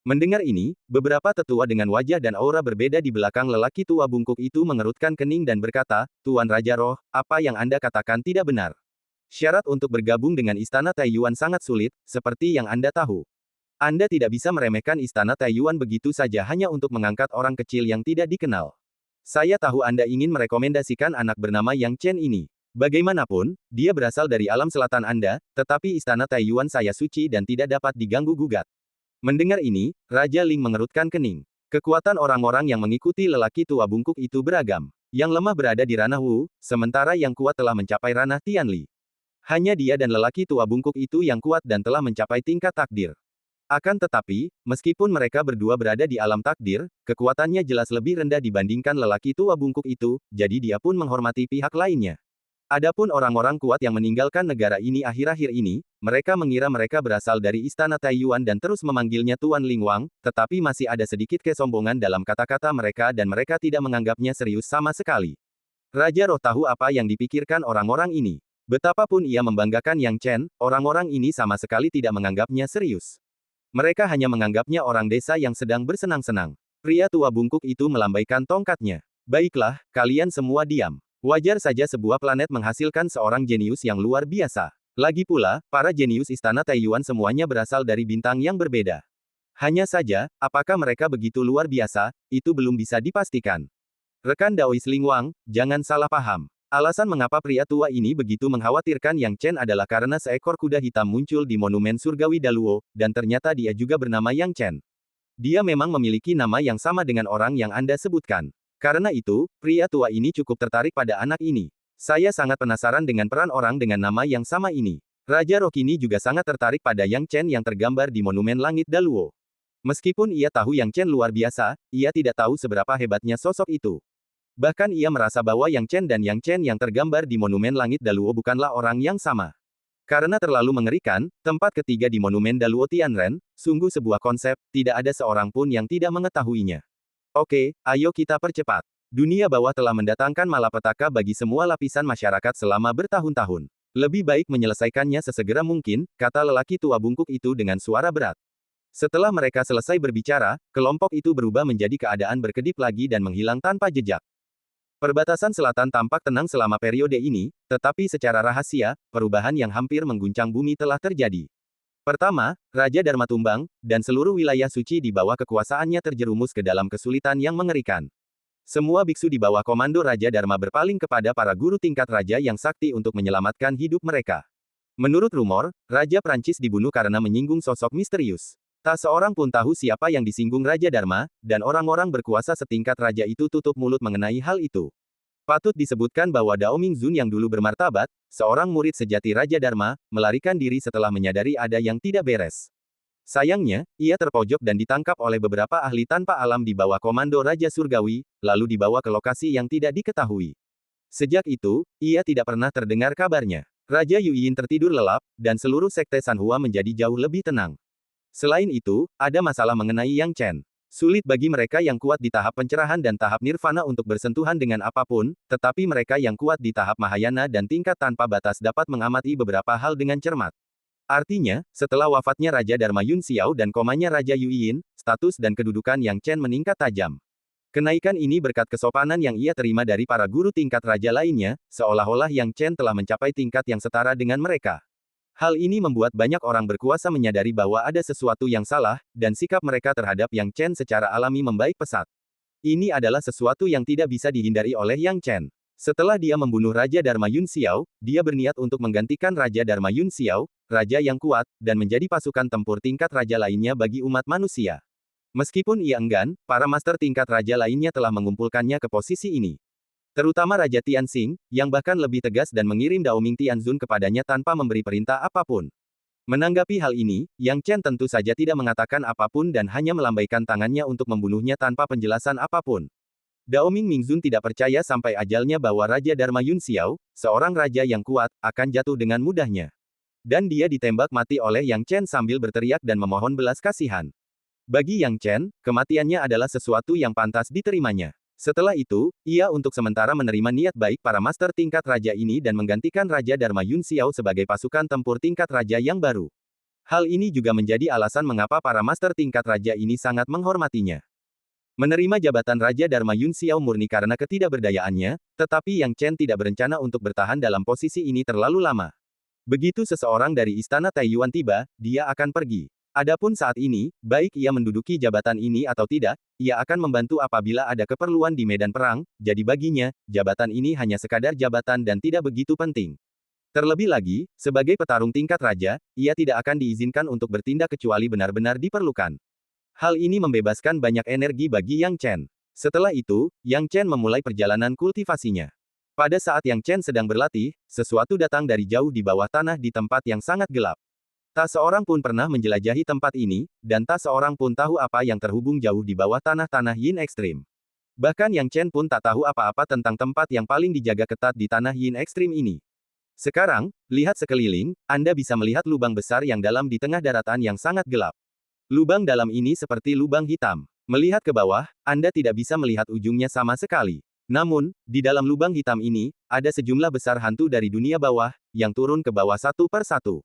Mendengar ini, beberapa tetua dengan wajah dan aura berbeda di belakang lelaki tua bungkuk itu mengerutkan kening dan berkata, Tuan Raja Roh, apa yang Anda katakan tidak benar. Syarat untuk bergabung dengan Istana Taiyuan sangat sulit, seperti yang Anda tahu. Anda tidak bisa meremehkan Istana Taiyuan begitu saja hanya untuk mengangkat orang kecil yang tidak dikenal. Saya tahu Anda ingin merekomendasikan anak bernama Yang Chen ini. Bagaimanapun, dia berasal dari alam selatan Anda, tetapi Istana Taiyuan saya suci dan tidak dapat diganggu-gugat. Mendengar ini, Raja Ling mengerutkan kening. Kekuatan orang-orang yang mengikuti lelaki tua bungkuk itu beragam. Yang lemah berada di ranah Wu, sementara yang kuat telah mencapai ranah Tianli. Hanya dia dan lelaki tua bungkuk itu yang kuat dan telah mencapai tingkat takdir. Akan tetapi, meskipun mereka berdua berada di alam takdir, kekuatannya jelas lebih rendah dibandingkan lelaki tua bungkuk itu, jadi dia pun menghormati pihak lainnya. Adapun orang-orang kuat yang meninggalkan negara ini akhir-akhir ini, mereka mengira mereka berasal dari Istana Taiyuan dan terus memanggilnya Tuan Ling Wang, tetapi masih ada sedikit kesombongan dalam kata-kata mereka dan mereka tidak menganggapnya serius sama sekali. Raja Roh tahu apa yang dipikirkan orang-orang ini. Betapapun ia membanggakan Yang Chen, orang-orang ini sama sekali tidak menganggapnya serius. Mereka hanya menganggapnya orang desa yang sedang bersenang-senang. Pria tua bungkuk itu melambaikan tongkatnya. Baiklah, kalian semua diam. Wajar saja sebuah planet menghasilkan seorang jenius yang luar biasa. Lagi pula, para jenius Istana Taiyuan semuanya berasal dari bintang yang berbeda. Hanya saja, apakah mereka begitu luar biasa, itu belum bisa dipastikan. Rekan Daois Ling Wang, jangan salah paham. Alasan mengapa pria tua ini begitu mengkhawatirkan Yang Chen adalah karena seekor kuda hitam muncul di monumen surgawi Daluo, dan ternyata dia juga bernama Yang Chen. Dia memang memiliki nama yang sama dengan orang yang Anda sebutkan. Karena itu, pria tua ini cukup tertarik pada anak ini. Saya sangat penasaran dengan peran orang dengan nama yang sama ini. Raja Rokini juga sangat tertarik pada Yang Chen yang tergambar di monumen langit Daluo. Meskipun ia tahu Yang Chen luar biasa, ia tidak tahu seberapa hebatnya sosok itu. Bahkan ia merasa bahwa Yang Chen dan Yang Chen yang tergambar di monumen langit Daluo bukanlah orang yang sama. Karena terlalu mengerikan, tempat ketiga di monumen Daluo Tianren, sungguh sebuah konsep, tidak ada seorang pun yang tidak mengetahuinya. Oke, ayo kita percepat. Dunia bawah telah mendatangkan malapetaka bagi semua lapisan masyarakat selama bertahun-tahun. Lebih baik menyelesaikannya sesegera mungkin, kata lelaki tua bungkuk itu dengan suara berat. Setelah mereka selesai berbicara, kelompok itu berubah menjadi keadaan berkedip lagi dan menghilang tanpa jejak. Perbatasan selatan tampak tenang selama periode ini, tetapi secara rahasia, perubahan yang hampir mengguncang bumi telah terjadi. Pertama, Raja Dharma tumbang, dan seluruh wilayah suci di bawah kekuasaannya terjerumus ke dalam kesulitan yang mengerikan. Semua biksu di bawah komando Raja Dharma berpaling kepada para guru tingkat raja yang sakti untuk menyelamatkan hidup mereka. Menurut rumor, Raja Prancis dibunuh karena menyinggung sosok misterius. Tak seorang pun tahu siapa yang disinggung Raja Dharma, dan orang-orang berkuasa setingkat raja itu tutup mulut mengenai hal itu. Patut disebutkan bahwa Dao Mingzun yang dulu bermartabat, seorang murid sejati Raja Dharma, melarikan diri setelah menyadari ada yang tidak beres. Sayangnya, ia terpojok dan ditangkap oleh beberapa ahli tanpa alam di bawah komando Raja Surgawi, lalu dibawa ke lokasi yang tidak diketahui. Sejak itu, ia tidak pernah terdengar kabarnya. Raja Yuyin tertidur lelap, dan seluruh sekte Sanhua menjadi jauh lebih tenang. Selain itu, ada masalah mengenai Yang Chen. Sulit bagi mereka yang kuat di tahap pencerahan dan tahap nirvana untuk bersentuhan dengan apapun, tetapi mereka yang kuat di tahap Mahayana dan tingkat tanpa batas dapat mengamati beberapa hal dengan cermat. Artinya, setelah wafatnya Raja Dharma Yun Xiao dan komanya Raja Yuyin, status dan kedudukan Yang Chen meningkat tajam. Kenaikan ini berkat kesopanan yang ia terima dari para guru tingkat raja lainnya, seolah-olah Yang Chen telah mencapai tingkat yang setara dengan mereka. Hal ini membuat banyak orang berkuasa menyadari bahwa ada sesuatu yang salah, dan sikap mereka terhadap Yang Chen secara alami membaik pesat. Ini adalah sesuatu yang tidak bisa dihindari oleh Yang Chen. Setelah dia membunuh Raja Dharma Yun Xiao, dia berniat untuk menggantikan Raja Dharma Yun Xiao, raja yang kuat, dan menjadi pasukan tempur tingkat raja lainnya bagi umat manusia. Meskipun ia enggan, para master tingkat raja lainnya telah mengumpulkannya ke posisi ini. Terutama Raja Tianxing, yang bahkan lebih tegas dan mengirim Dao Ming Tianzun kepadanya tanpa memberi perintah apapun. Menanggapi hal ini, Yang Chen tentu saja tidak mengatakan apapun dan hanya melambaikan tangannya untuk membunuhnya tanpa penjelasan apapun. Dao Ming Mingzun tidak percaya sampai ajalnya bahwa Raja Dharma Yun Xiao, seorang raja yang kuat, akan jatuh dengan mudahnya. Dan dia ditembak mati oleh Yang Chen sambil berteriak dan memohon belas kasihan. Bagi Yang Chen, kematiannya adalah sesuatu yang pantas diterimanya. Setelah itu, ia untuk sementara menerima niat baik para master tingkat raja ini dan menggantikan Raja Dharma Yun Xiao sebagai pasukan tempur tingkat raja yang baru. Hal ini juga menjadi alasan mengapa para master tingkat raja ini sangat menghormatinya. Menerima jabatan Raja Dharma Yun Xiao murni karena ketidakberdayaannya, tetapi Yang Chen tidak berencana untuk bertahan dalam posisi ini terlalu lama. Begitu seseorang dari istana Taiyuan tiba, dia akan pergi. Adapun saat ini, baik ia menduduki jabatan ini atau tidak, ia akan membantu apabila ada keperluan di medan perang, jadi baginya, jabatan ini hanya sekadar jabatan dan tidak begitu penting. Terlebih lagi, sebagai petarung tingkat raja, ia tidak akan diizinkan untuk bertindak kecuali benar-benar diperlukan. Hal ini membebaskan banyak energi bagi Yang Chen. Setelah itu, Yang Chen memulai perjalanan kultivasinya. Pada saat Yang Chen sedang berlatih, sesuatu datang dari jauh di bawah tanah di tempat yang sangat gelap. Tak seorang pun pernah menjelajahi tempat ini, dan tak seorang pun tahu apa yang terhubung jauh di bawah tanah-tanah Yin Ekstrim. Bahkan Yang Chen pun tak tahu apa-apa tentang tempat yang paling dijaga ketat di tanah Yin Ekstrim ini. Sekarang, lihat sekeliling, Anda bisa melihat lubang besar yang dalam di tengah daratan yang sangat gelap. Lubang dalam ini seperti lubang hitam. Melihat ke bawah, Anda tidak bisa melihat ujungnya sama sekali. Namun, di dalam lubang hitam ini, ada sejumlah besar hantu dari dunia bawah, yang turun ke bawah satu per satu.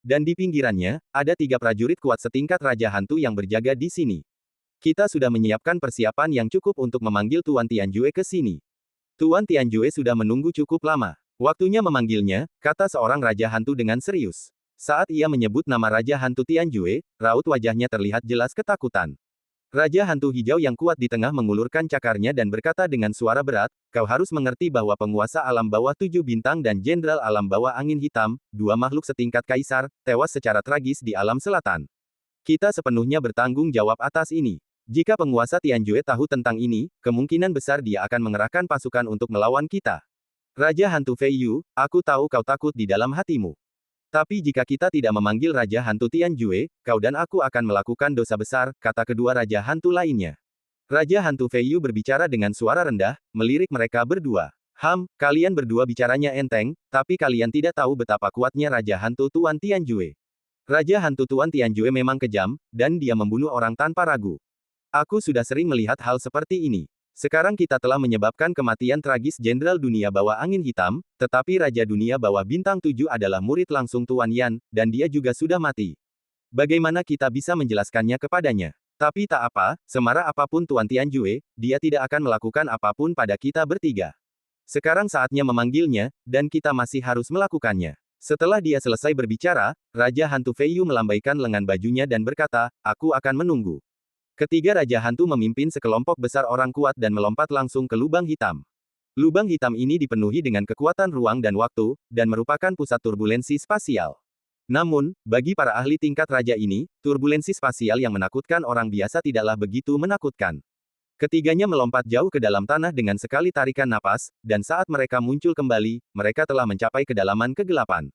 Dan di pinggirannya, ada 3 prajurit kuat setingkat Raja Hantu yang berjaga di sini. Kita sudah menyiapkan persiapan yang cukup untuk memanggil Tuan Tianjue ke sini. Tuan Tianjue sudah menunggu cukup lama. Waktunya memanggilnya, kata seorang Raja Hantu dengan serius. Saat ia menyebut nama Raja Hantu Tianjue, raut wajahnya terlihat jelas ketakutan. Raja Hantu Hijau yang kuat di tengah mengulurkan cakarnya dan berkata dengan suara berat, kau harus mengerti bahwa penguasa alam bawah 7 bintang dan jenderal alam bawah angin hitam, dua makhluk setingkat kaisar, tewas secara tragis di alam selatan. Kita sepenuhnya bertanggung jawab atas ini. Jika penguasa Tianjue tahu tentang ini, kemungkinan besar dia akan mengerahkan pasukan untuk melawan kita. Raja Hantu Fei Yu, aku tahu kau takut di dalam hatimu. Tapi jika kita tidak memanggil Raja Hantu Tianjue, kau dan aku akan melakukan dosa besar, kata kedua Raja Hantu lainnya. Raja Hantu Fei Yu berbicara dengan suara rendah, melirik mereka berdua. Kalian berdua bicaranya enteng, tapi kalian tidak tahu betapa kuatnya Raja Hantu Tuan Tianjue. Raja Hantu Tuan Tianjue memang kejam, dan dia membunuh orang tanpa ragu. Aku sudah sering melihat hal seperti ini. Sekarang kita telah menyebabkan kematian tragis Jenderal Dunia Bawah Angin Hitam, tetapi Raja Dunia Bawah Bintang 7 adalah murid langsung Tuan Yan, dan dia juga sudah mati. Bagaimana kita bisa menjelaskannya kepadanya? Tapi tak apa, semarah apapun Tuan Tianjue, dia tidak akan melakukan apapun pada kita bertiga. Sekarang saatnya memanggilnya, dan kita masih harus melakukannya. Setelah dia selesai berbicara, Raja Hantu Fei Yu melambaikan lengan bajunya dan berkata, aku akan menunggu. Ketiga Raja Hantu memimpin sekelompok besar orang kuat dan melompat langsung ke lubang hitam. Lubang hitam ini dipenuhi dengan kekuatan ruang dan waktu, dan merupakan pusat turbulensi spasial. Namun, bagi para ahli tingkat raja ini, turbulensi spasial yang menakutkan orang biasa tidaklah begitu menakutkan. Ketiganya melompat jauh ke dalam tanah dengan sekali tarikan napas, dan saat mereka muncul kembali, mereka telah mencapai kedalaman kegelapan.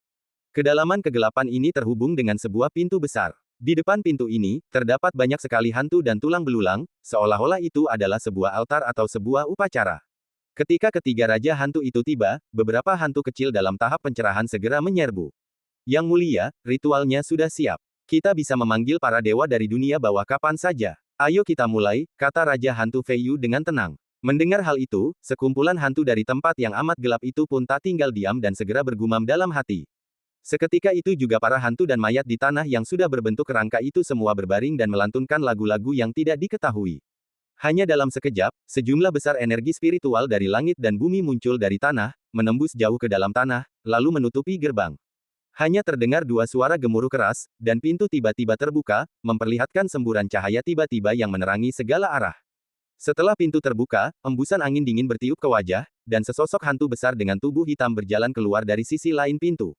Kedalaman kegelapan ini terhubung dengan sebuah pintu besar. Di depan pintu ini, terdapat banyak sekali hantu dan tulang belulang, seolah-olah itu adalah sebuah altar atau sebuah upacara. Ketika ketiga Raja Hantu itu tiba, beberapa hantu kecil dalam tahap pencerahan segera menyerbu. Yang mulia, ritualnya sudah siap. Kita bisa memanggil para dewa dari dunia bawah kapan saja. Ayo kita mulai, kata Raja Hantu Fei Yu dengan tenang. Mendengar hal itu, sekumpulan hantu dari tempat yang amat gelap itu pun tak tinggal diam dan segera bergumam dalam hati. Seketika itu juga para hantu dan mayat di tanah yang sudah berbentuk kerangka itu semua berbaring dan melantunkan lagu-lagu yang tidak diketahui. Hanya dalam sekejap, sejumlah besar energi spiritual dari langit dan bumi muncul dari tanah, menembus jauh ke dalam tanah, lalu menutupi gerbang. Hanya terdengar dua suara gemuruh keras, dan pintu tiba-tiba terbuka, memperlihatkan semburan cahaya tiba-tiba yang menerangi segala arah. Setelah pintu terbuka, embusan angin dingin bertiup ke wajah, dan sesosok hantu besar dengan tubuh hitam berjalan keluar dari sisi lain pintu.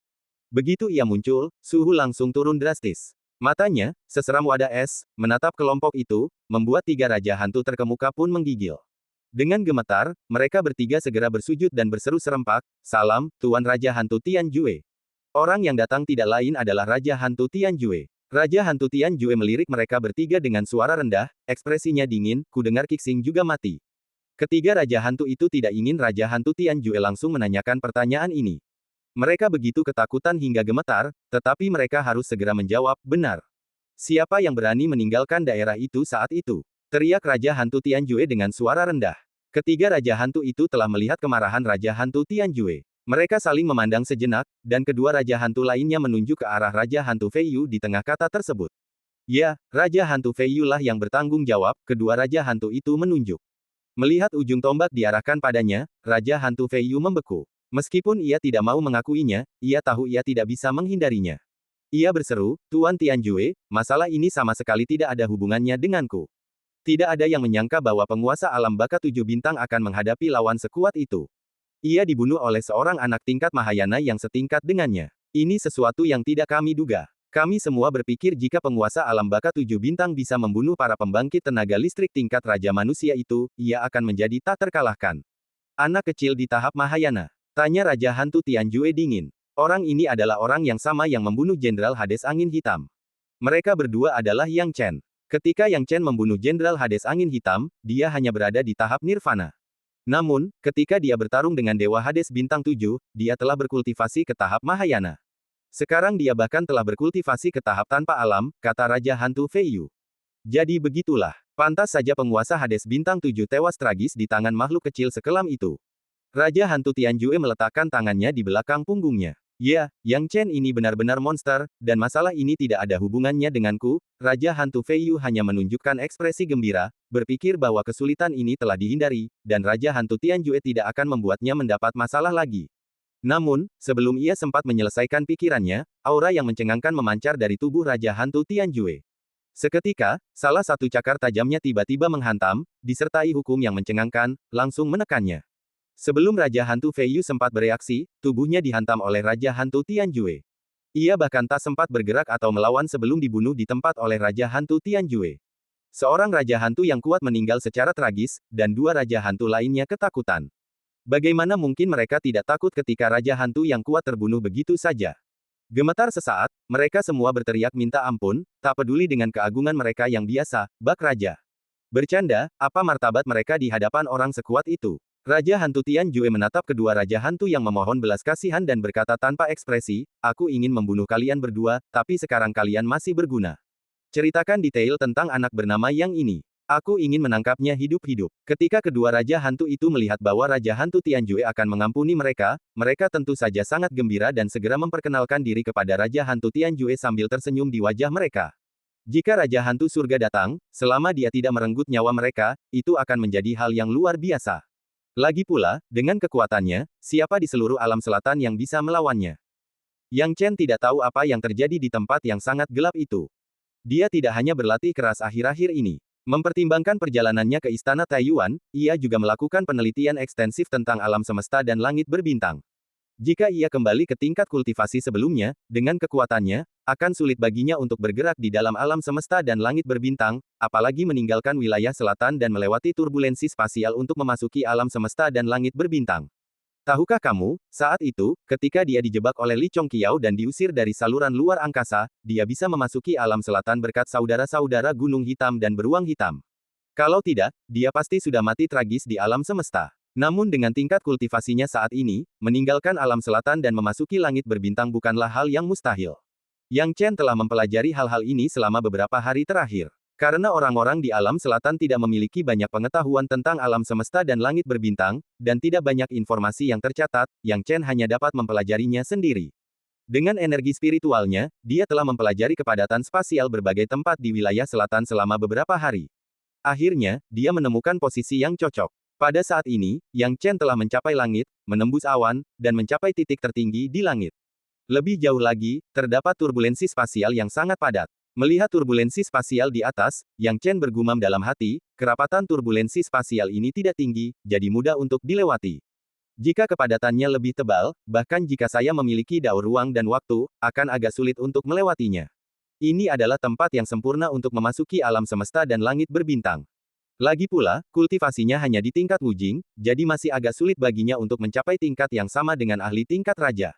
Begitu ia muncul, suhu langsung turun drastis. Matanya, seseram wadah es, menatap kelompok itu, membuat tiga Raja Hantu terkemuka pun menggigil. Dengan gemetar, mereka bertiga segera bersujud dan berseru serempak, salam, Tuan Raja Hantu Tianjue. Orang yang datang tidak lain adalah Raja Hantu Tianjue. Raja Hantu Tianjue melirik mereka bertiga dengan suara rendah, ekspresinya dingin, ku dengar Kixing juga mati. Ketiga Raja Hantu itu tidak ingin Raja Hantu Tianjue langsung menanyakan pertanyaan ini. Mereka begitu ketakutan hingga gemetar, tetapi mereka harus segera menjawab, benar. Siapa yang berani meninggalkan daerah itu saat itu? Teriak Raja Hantu Tianjue dengan suara rendah. Ketiga Raja Hantu itu telah melihat kemarahan Raja Hantu Tianjue. Mereka saling memandang sejenak, dan kedua Raja Hantu lainnya menunjuk ke arah Raja Hantu Fei Yu di tengah kata tersebut. Ya, Raja Hantu Fei Yu lah yang bertanggung jawab, kedua Raja Hantu itu menunjuk. Melihat ujung tombak diarahkan padanya, Raja Hantu Fei Yu membeku. Meskipun ia tidak mau mengakuinya, ia tahu ia tidak bisa menghindarinya. Ia berseru, Tuan Tianjue, masalah ini sama sekali tidak ada hubungannya denganku. Tidak ada yang menyangka bahwa penguasa alam baka 7 bintang akan menghadapi lawan sekuat itu. Ia dibunuh oleh seorang anak tingkat Mahayana yang setingkat dengannya. Ini sesuatu yang tidak kami duga. Kami semua berpikir jika penguasa alam baka 7 bintang bisa membunuh para pembangkit tenaga listrik tingkat Raja Manusia itu, ia akan menjadi tak terkalahkan. Anak kecil di tahap Mahayana. Tanya Raja Hantu Tianjue dingin. Orang ini adalah orang yang sama yang membunuh Jenderal Hades Angin Hitam. Mereka berdua adalah Yang Chen. Ketika Yang Chen membunuh Jenderal Hades Angin Hitam, dia hanya berada di tahap Nirvana. Namun, ketika dia bertarung dengan Dewa Hades Bintang 7, dia telah berkultivasi ke tahap Mahayana. Sekarang dia bahkan telah berkultivasi ke tahap tanpa alam, kata Raja Hantu Fei Yu. Jadi begitulah. Pantas saja penguasa Hades Bintang 7 tewas tragis di tangan makhluk kecil sekelam itu. Raja Hantu Tianjue meletakkan tangannya di belakang punggungnya. Ya, Yang Chen ini benar-benar monster, dan masalah ini tidak ada hubungannya denganku. Raja Hantu Fei Yu hanya menunjukkan ekspresi gembira, berpikir bahwa kesulitan ini telah dihindari, dan Raja Hantu Tianjue tidak akan membuatnya mendapat masalah lagi. Namun, sebelum ia sempat menyelesaikan pikirannya, aura yang mencengangkan memancar dari tubuh Raja Hantu Tianjue. Seketika, salah satu cakar tajamnya tiba-tiba menghantam, disertai hukum yang mencengangkan, langsung menekannya. Sebelum Raja Hantu Fei Yu sempat bereaksi, tubuhnya dihantam oleh Raja Hantu Tianjue. Ia bahkan tak sempat bergerak atau melawan sebelum dibunuh di tempat oleh Raja Hantu Tianjue. Seorang Raja Hantu yang kuat meninggal secara tragis, dan dua Raja Hantu lainnya ketakutan. Bagaimana mungkin mereka tidak takut ketika Raja Hantu yang kuat terbunuh begitu saja? Gemetar sesaat, mereka semua berteriak minta ampun, tak peduli dengan keagungan mereka yang biasa, bak raja. Bercanda, apa martabat mereka di hadapan orang sekuat itu? Raja Hantu Tianjue menatap kedua Raja Hantu yang memohon belas kasihan dan berkata tanpa ekspresi, aku ingin membunuh kalian berdua, tapi sekarang kalian masih berguna. Ceritakan detail tentang anak bernama Yang ini. Aku ingin menangkapnya hidup-hidup. Ketika kedua Raja Hantu itu melihat bahwa Raja Hantu Tianjue akan mengampuni mereka, mereka tentu saja sangat gembira dan segera memperkenalkan diri kepada Raja Hantu Tianjue sambil tersenyum di wajah mereka. Jika Raja Hantu Surga datang, selama dia tidak merenggut nyawa mereka, itu akan menjadi hal yang luar biasa. Lagi pula, dengan kekuatannya, siapa di seluruh alam selatan yang bisa melawannya? Yang Chen tidak tahu apa yang terjadi di tempat yang sangat gelap itu. Dia tidak hanya berlatih keras akhir-akhir ini. Mempertimbangkan perjalanannya ke Istana Taiyuan, ia juga melakukan penelitian ekstensif tentang alam semesta dan langit berbintang. Jika ia kembali ke tingkat kultivasi sebelumnya, dengan kekuatannya, akan sulit baginya untuk bergerak di dalam alam semesta dan langit berbintang, apalagi meninggalkan wilayah selatan dan melewati turbulensi spasial untuk memasuki alam semesta dan langit berbintang. Tahukah kamu, saat itu, ketika dia dijebak oleh Li Chongqiao dan diusir dari saluran luar angkasa, dia bisa memasuki alam selatan berkat saudara-saudara Gunung Hitam dan Beruang Hitam. Kalau tidak, dia pasti sudah mati tragis di alam semesta. Namun dengan tingkat kultivasinya saat ini, meninggalkan alam selatan dan memasuki langit berbintang bukanlah hal yang mustahil. Yang Chen telah mempelajari hal-hal ini selama beberapa hari terakhir. Karena orang-orang di alam selatan tidak memiliki banyak pengetahuan tentang alam semesta dan langit berbintang, dan tidak banyak informasi yang tercatat, Yang Chen hanya dapat mempelajarinya sendiri. Dengan energi spiritualnya, dia telah mempelajari kepadatan spasial berbagai tempat di wilayah selatan selama beberapa hari. Akhirnya, dia menemukan posisi yang cocok. Pada saat ini, Yang Chen telah mencapai langit, menembus awan, dan mencapai titik tertinggi di langit. Lebih jauh lagi, terdapat turbulensi spasial yang sangat padat. Melihat turbulensi spasial di atas, Yang Chen bergumam dalam hati, kerapatan turbulensi spasial ini tidak tinggi, jadi mudah untuk dilewati. Jika kepadatannya lebih tebal, bahkan jika saya memiliki daur ruang dan waktu, akan agak sulit untuk melewatinya. Ini adalah tempat yang sempurna untuk memasuki alam semesta dan langit berbintang. Lagi pula, kultivasinya hanya di tingkat Wujing, jadi masih agak sulit baginya untuk mencapai tingkat yang sama dengan ahli tingkat raja.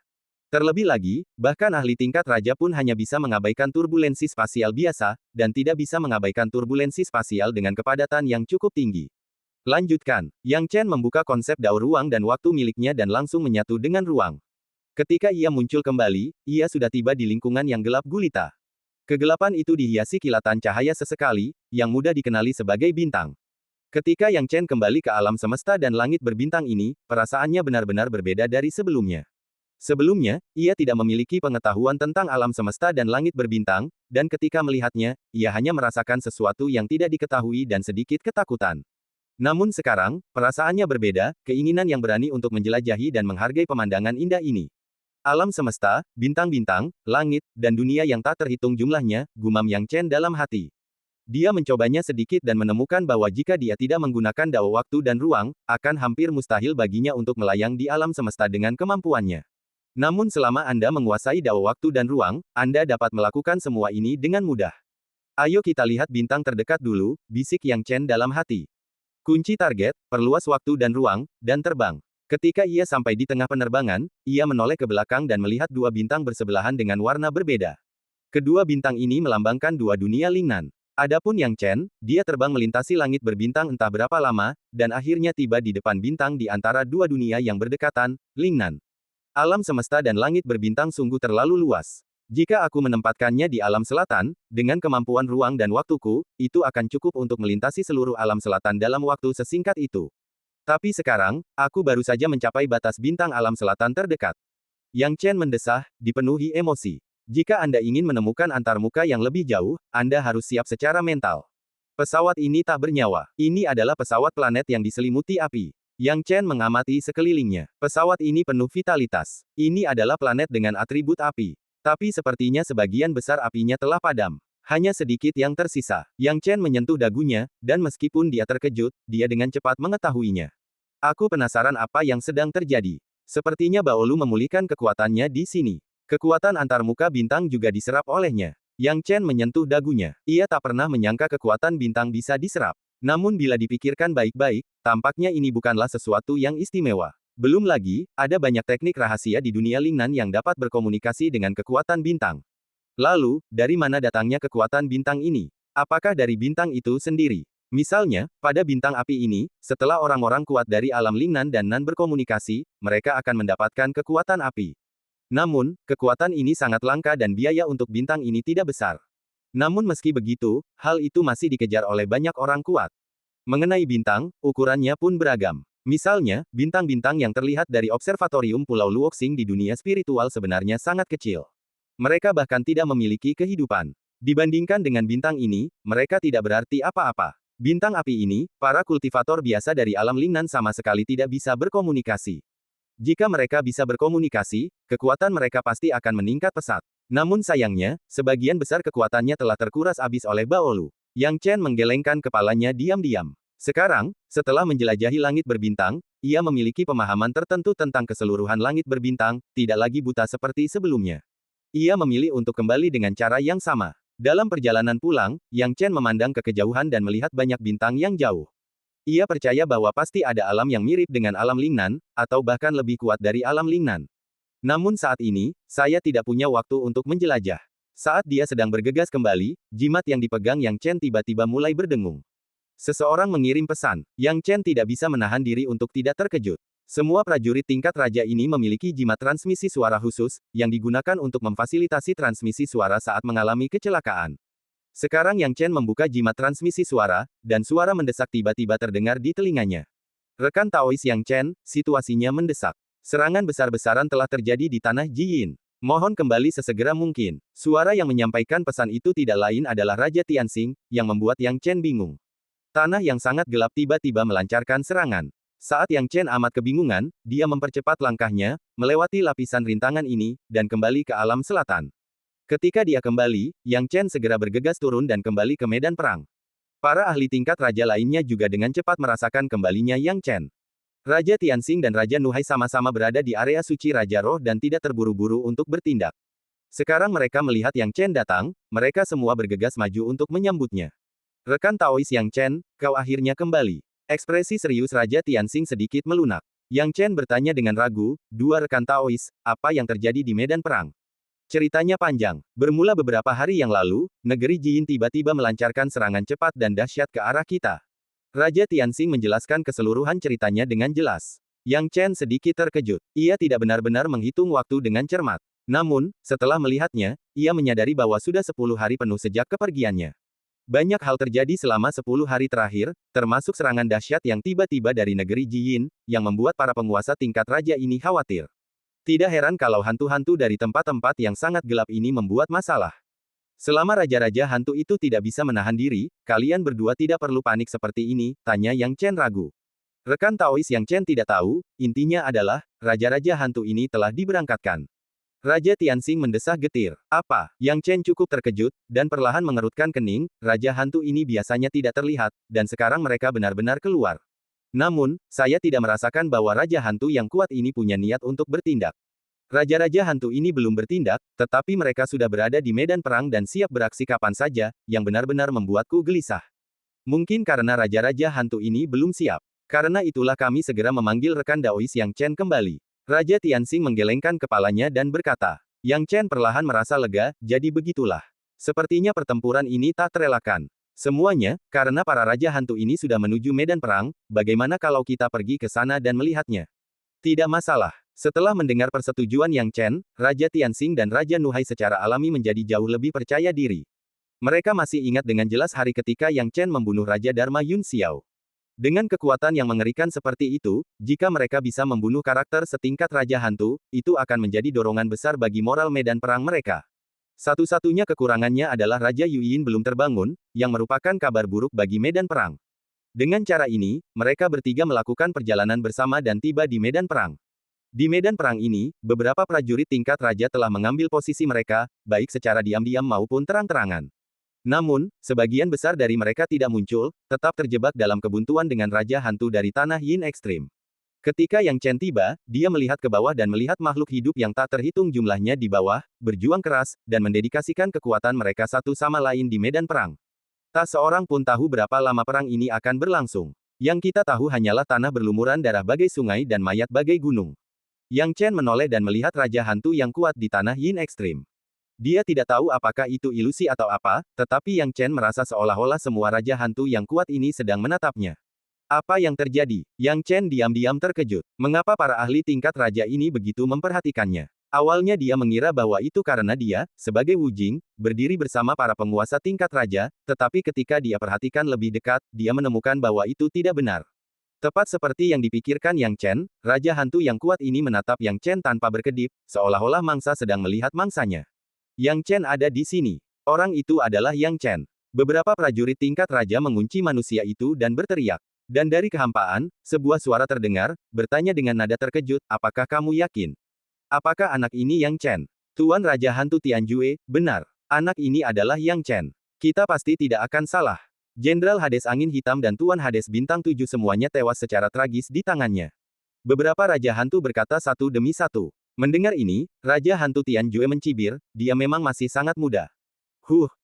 Terlebih lagi, bahkan ahli tingkat raja pun hanya bisa mengabaikan turbulensi spasial biasa, dan tidak bisa mengabaikan turbulensi spasial dengan kepadatan yang cukup tinggi. Lanjutkan, Yang Chen membuka konsep daur ruang dan waktu miliknya dan langsung menyatu dengan ruang. Ketika ia muncul kembali, ia sudah tiba di lingkungan yang gelap gulita. Kegelapan itu dihiasi kilatan cahaya sesekali, yang mudah dikenali sebagai bintang. Ketika Yang Chen kembali ke alam semesta dan langit berbintang ini, perasaannya benar-benar berbeda dari sebelumnya. Sebelumnya, ia tidak memiliki pengetahuan tentang alam semesta dan langit berbintang, dan ketika melihatnya, ia hanya merasakan sesuatu yang tidak diketahui dan sedikit ketakutan. Namun sekarang, perasaannya berbeda, keinginan yang berani untuk menjelajahi dan menghargai pemandangan indah ini. Alam semesta, bintang-bintang, langit, dan dunia yang tak terhitung jumlahnya, gumam Yang Chen dalam hati. Dia mencobanya sedikit dan menemukan bahwa jika dia tidak menggunakan dao waktu dan ruang, akan hampir mustahil baginya untuk melayang di alam semesta dengan kemampuannya. Namun selama Anda menguasai dao waktu dan ruang, Anda dapat melakukan semua ini dengan mudah. Ayo kita lihat bintang terdekat dulu, bisik Yang Chen dalam hati. Kunci target, perluas waktu dan ruang, dan terbang. Ketika ia sampai di tengah penerbangan, ia menoleh ke belakang dan melihat dua bintang bersebelahan dengan warna berbeda. Kedua bintang ini melambangkan dua dunia Lingnan. Adapun Yang Chen, dia terbang melintasi langit berbintang entah berapa lama, dan akhirnya tiba di depan bintang di antara dua dunia yang berdekatan, Lingnan. Alam semesta dan langit berbintang sungguh terlalu luas. Jika aku menempatkannya di alam selatan, dengan kemampuan ruang dan waktuku, itu akan cukup untuk melintasi seluruh alam selatan dalam waktu sesingkat itu. Tapi sekarang, aku baru saja mencapai batas bintang alam selatan terdekat. Yang Chen mendesah, dipenuhi emosi. Jika Anda ingin menemukan antarmuka yang lebih jauh, Anda harus siap secara mental. Pesawat ini tak bernyawa. Ini adalah pesawat planet yang diselimuti api. Yang Chen mengamati sekelilingnya. Pesawat ini penuh vitalitas. Ini adalah planet dengan atribut api. Tapi sepertinya sebagian besar apinya telah padam. Hanya sedikit yang tersisa. Yang Chen menyentuh dagunya, dan meskipun dia terkejut, dia dengan cepat mengetahuinya. Aku penasaran apa yang sedang terjadi. Sepertinya Baolu memulihkan kekuatannya di sini. Kekuatan antarmuka bintang juga diserap olehnya. Yang Chen menyentuh dagunya. Ia tak pernah menyangka kekuatan bintang bisa diserap. Namun bila dipikirkan baik-baik, tampaknya ini bukanlah sesuatu yang istimewa. Belum lagi, ada banyak teknik rahasia di dunia Lingnan yang dapat berkomunikasi dengan kekuatan bintang. Lalu, dari mana datangnya kekuatan bintang ini? Apakah dari bintang itu sendiri? Misalnya, pada bintang api ini, setelah orang-orang kuat dari alam Lingnan dan Nan berkomunikasi, mereka akan mendapatkan kekuatan api. Namun, kekuatan ini sangat langka dan biaya untuk bintang ini tidak besar. Namun meski begitu, hal itu masih dikejar oleh banyak orang kuat. Mengenai bintang, ukurannya pun beragam. Misalnya, bintang-bintang yang terlihat dari observatorium Pulau Luoxing di dunia spiritual sebenarnya sangat kecil. Mereka bahkan tidak memiliki kehidupan. Dibandingkan dengan bintang ini, mereka tidak berarti apa-apa. Bintang api ini, para kultivator biasa dari alam Lingnan sama sekali tidak bisa berkomunikasi. Jika mereka bisa berkomunikasi, kekuatan mereka pasti akan meningkat pesat. Namun sayangnya, sebagian besar kekuatannya telah terkuras habis oleh Baolu. Yang Chen menggelengkan kepalanya diam-diam. Sekarang, setelah menjelajahi langit berbintang, ia memiliki pemahaman tertentu tentang keseluruhan langit berbintang, tidak lagi buta seperti sebelumnya. Ia memilih untuk kembali dengan cara yang sama. Dalam perjalanan pulang, Yang Chen memandang ke kejauhan dan melihat banyak bintang yang jauh. Ia percaya bahwa pasti ada alam yang mirip dengan alam Lingnan, atau bahkan lebih kuat dari alam Lingnan. Namun saat ini, saya tidak punya waktu untuk menjelajah. Saat dia sedang bergegas kembali, jimat yang dipegang Yang Chen tiba-tiba mulai berdengung. Seseorang mengirim pesan. Yang Chen tidak bisa menahan diri untuk tidak terkejut. Semua prajurit tingkat raja ini memiliki jimat transmisi suara khusus, yang digunakan untuk memfasilitasi transmisi suara saat mengalami kecelakaan. Sekarang Yang Chen membuka jimat transmisi suara, dan suara mendesak tiba-tiba terdengar di telinganya. Rekan Taois Yang Chen, situasinya mendesak. Serangan besar-besaran telah terjadi di tanah Jiyin. Mohon kembali sesegera mungkin. Suara yang menyampaikan pesan itu tidak lain adalah Raja Tianxing, yang membuat Yang Chen bingung. Tanah yang sangat gelap tiba-tiba melancarkan serangan. Saat Yang Chen amat kebingungan, dia mempercepat langkahnya, melewati lapisan rintangan ini, dan kembali ke alam selatan. Ketika dia kembali, Yang Chen segera bergegas turun dan kembali ke medan perang. Para ahli tingkat raja lainnya juga dengan cepat merasakan kembalinya Yang Chen. Raja Tianxing dan Raja Nuhai sama-sama berada di area suci Raja Roh dan tidak terburu-buru untuk bertindak. Sekarang mereka melihat Yang Chen datang, mereka semua bergegas maju untuk menyambutnya. Rekan Taois Yang Chen, kau akhirnya kembali. Ekspresi serius Raja Tianxing sedikit melunak. Yang Chen bertanya dengan ragu, dua rekan Taois, apa yang terjadi di medan perang? Ceritanya panjang. Bermula beberapa hari yang lalu, negeri Jin tiba-tiba melancarkan serangan cepat dan dahsyat ke arah kita. Raja Tianxing menjelaskan keseluruhan ceritanya dengan jelas. Yang Chen sedikit terkejut. Ia tidak benar-benar menghitung waktu dengan cermat. Namun, setelah melihatnya, ia menyadari bahwa sudah 10 hari penuh sejak kepergiannya. Banyak hal terjadi selama 10 hari terakhir, termasuk serangan dahsyat yang tiba-tiba dari negeri Jiyin, yang membuat para penguasa tingkat raja ini khawatir. Tidak heran kalau hantu-hantu dari tempat-tempat yang sangat gelap ini membuat masalah. Selama raja-raja hantu itu tidak bisa menahan diri, kalian berdua tidak perlu panik seperti ini, tanya Yang Chen ragu. Rekan Taois Yang Chen tidak tahu, intinya adalah, raja-raja hantu ini telah diberangkatkan. Raja Tianxing mendesah getir. Apa? Yang Chen cukup terkejut, dan perlahan mengerutkan kening, raja hantu ini biasanya tidak terlihat, dan sekarang mereka benar-benar keluar. Namun, saya tidak merasakan bahwa raja hantu yang kuat ini punya niat untuk bertindak. Raja-raja hantu ini belum bertindak, tetapi mereka sudah berada di medan perang dan siap beraksi kapan saja, yang benar-benar membuatku gelisah. Mungkin karena raja-raja hantu ini belum siap. Karena itulah kami segera memanggil rekan Daois Yang Chen kembali. Raja Tianxing menggelengkan kepalanya dan berkata, Yang Chen perlahan merasa lega, jadi begitulah. Sepertinya pertempuran ini tak terelakkan. Semuanya, karena para raja hantu ini sudah menuju medan perang, bagaimana kalau kita pergi ke sana dan melihatnya? Tidak masalah. Setelah mendengar persetujuan Yang Chen, Raja Tianxing dan Raja Nuhai secara alami menjadi jauh lebih percaya diri. Mereka masih ingat dengan jelas hari ketika Yang Chen membunuh Raja Dharma Yun Xiao. Dengan kekuatan yang mengerikan seperti itu, jika mereka bisa membunuh karakter setingkat Raja Hantu, itu akan menjadi dorongan besar bagi moral medan perang mereka. Satu-satunya kekurangannya adalah Raja Yuyin belum terbangun, yang merupakan kabar buruk bagi medan perang. Dengan cara ini, mereka bertiga melakukan perjalanan bersama dan tiba di medan perang. Di medan perang ini, beberapa prajurit tingkat raja telah mengambil posisi mereka, baik secara diam-diam maupun terang-terangan. Namun, sebagian besar dari mereka tidak muncul, tetap terjebak dalam kebuntuan dengan Raja Hantu dari Tanah Yin Ekstrim. Ketika Yang Chen tiba, dia melihat ke bawah dan melihat makhluk hidup yang tak terhitung jumlahnya di bawah, berjuang keras, dan mendedikasikan kekuatan mereka satu sama lain di medan perang. Tak seorang pun tahu berapa lama perang ini akan berlangsung. Yang kita tahu hanyalah tanah berlumuran darah bagai sungai dan mayat bagai gunung. Yang Chen menoleh dan melihat Raja Hantu yang kuat di Tanah Yin Ekstrim. Dia tidak tahu apakah itu ilusi atau apa, tetapi Yang Chen merasa seolah-olah semua Raja Hantu yang kuat ini sedang menatapnya. Apa yang terjadi? Yang Chen diam-diam terkejut. Mengapa para ahli tingkat raja ini begitu memperhatikannya? Awalnya dia mengira bahwa itu karena dia, sebagai Wu Jing, berdiri bersama para penguasa tingkat raja, tetapi ketika dia perhatikan lebih dekat, dia menemukan bahwa itu tidak benar. Tepat seperti yang dipikirkan Yang Chen, Raja Hantu yang kuat ini menatap Yang Chen tanpa berkedip, seolah-olah mangsa sedang melihat mangsanya. Yang Chen ada di sini. Orang itu adalah Yang Chen. Beberapa prajurit tingkat raja mengunci manusia itu dan berteriak. Dan dari kehampaan, sebuah suara terdengar, bertanya dengan nada terkejut, apakah kamu yakin? Apakah anak ini Yang Chen? Tuan Raja Hantu Tianjue, benar. Anak ini adalah Yang Chen. Kita pasti tidak akan salah. Jenderal Hades Angin Hitam dan Tuan Hades Bintang 7 semuanya tewas secara tragis di tangannya. Beberapa Raja Hantu berkata satu demi satu. Mendengar ini, Raja Hantu Tianjue mencibir, dia memang masih sangat muda.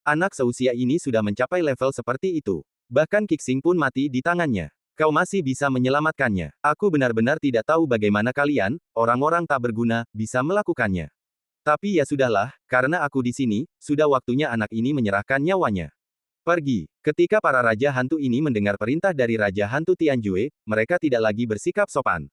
Anak seusia ini sudah mencapai level seperti itu. Bahkan Kixing pun mati di tangannya. Kau masih bisa menyelamatkannya. Aku benar-benar tidak tahu bagaimana kalian, orang-orang tak berguna, bisa melakukannya. Tapi ya sudahlah, karena aku di sini, sudah waktunya anak ini menyerahkan nyawanya. Pergi. Ketika para Raja Hantu ini mendengar perintah dari Raja Hantu Tianjue, mereka tidak lagi bersikap sopan.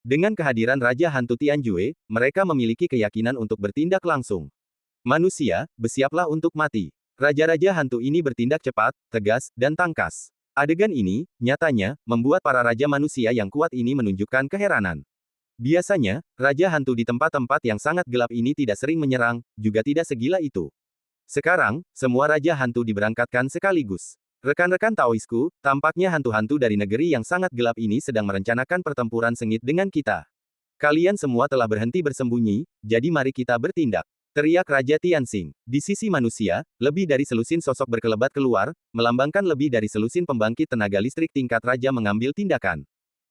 Dengan kehadiran Raja Hantu Tianjue, mereka memiliki keyakinan untuk bertindak langsung. Manusia, bersiaplah untuk mati. Raja-raja hantu ini bertindak cepat, tegas, dan tangkas. Adegan ini, nyatanya, membuat para raja manusia yang kuat ini menunjukkan keheranan. Biasanya, raja hantu di tempat-tempat yang sangat gelap ini tidak sering menyerang, juga tidak segila itu. Sekarang, semua raja hantu diberangkatkan sekaligus. Rekan-rekan Taoisku, tampaknya hantu-hantu dari negeri yang sangat gelap ini sedang merencanakan pertempuran sengit dengan kita. Kalian semua telah berhenti bersembunyi, jadi mari kita bertindak. Teriak Raja Tianxing. Di sisi manusia, lebih dari selusin sosok berkelebat keluar, melambangkan lebih dari selusin pembangkit tenaga listrik tingkat raja mengambil tindakan.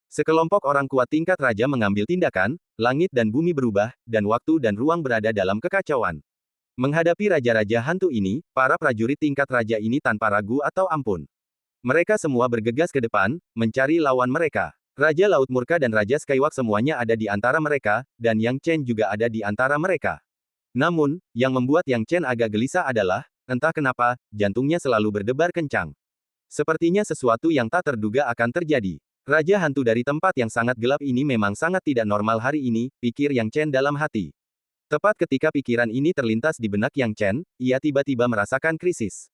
Sekelompok orang kuat tingkat raja mengambil tindakan, langit dan bumi berubah, dan waktu dan ruang berada dalam kekacauan. Menghadapi raja-raja hantu ini, para prajurit tingkat raja ini tanpa ragu atau ampun. Mereka semua bergegas ke depan, mencari lawan mereka. Raja Laut Murka dan Raja Skywalk semuanya ada di antara mereka, dan Yang Chen juga ada di antara mereka. Namun, yang membuat Yang Chen agak gelisah adalah, entah kenapa, jantungnya selalu berdebar kencang. Sepertinya sesuatu yang tak terduga akan terjadi. Raja hantu dari tempat yang sangat gelap ini memang sangat tidak normal hari ini, pikir Yang Chen dalam hati. Tepat ketika pikiran ini terlintas di benak Yang Chen, ia tiba-tiba merasakan krisis.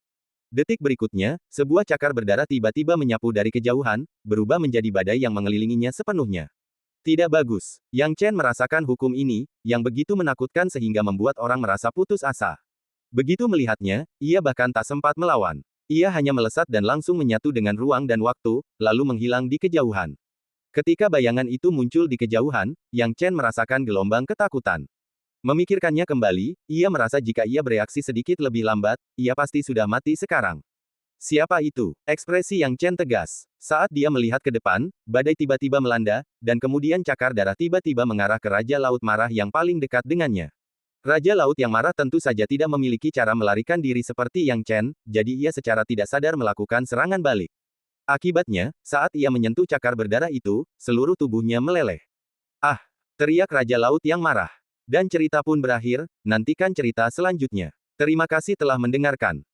Detik berikutnya, sebuah cakar berdarah tiba-tiba menyapu dari kejauhan, berubah menjadi badai yang mengelilinginya sepenuhnya. Tidak bagus. Yang Chen merasakan hukum ini, yang begitu menakutkan sehingga membuat orang merasa putus asa. Begitu melihatnya, ia bahkan tak sempat melawan. Ia hanya melesat dan langsung menyatu dengan ruang dan waktu, lalu menghilang di kejauhan. Ketika bayangan itu muncul di kejauhan, Yang Chen merasakan gelombang ketakutan. Memikirkannya kembali, ia merasa jika ia bereaksi sedikit lebih lambat, ia pasti sudah mati sekarang. Siapa itu? Ekspresi Yang Chen tegas. Saat dia melihat ke depan, badai tiba-tiba melanda, dan kemudian cakar darah tiba-tiba mengarah ke Raja Laut Marah yang paling dekat dengannya. Raja Laut yang marah tentu saja tidak memiliki cara melarikan diri seperti Yang Chen, jadi ia secara tidak sadar melakukan serangan balik. Akibatnya, saat ia menyentuh cakar berdarah itu, seluruh tubuhnya meleleh. Ah! Teriak Raja Laut yang marah. Dan cerita pun berakhir, nantikan cerita selanjutnya. Terima kasih telah mendengarkan.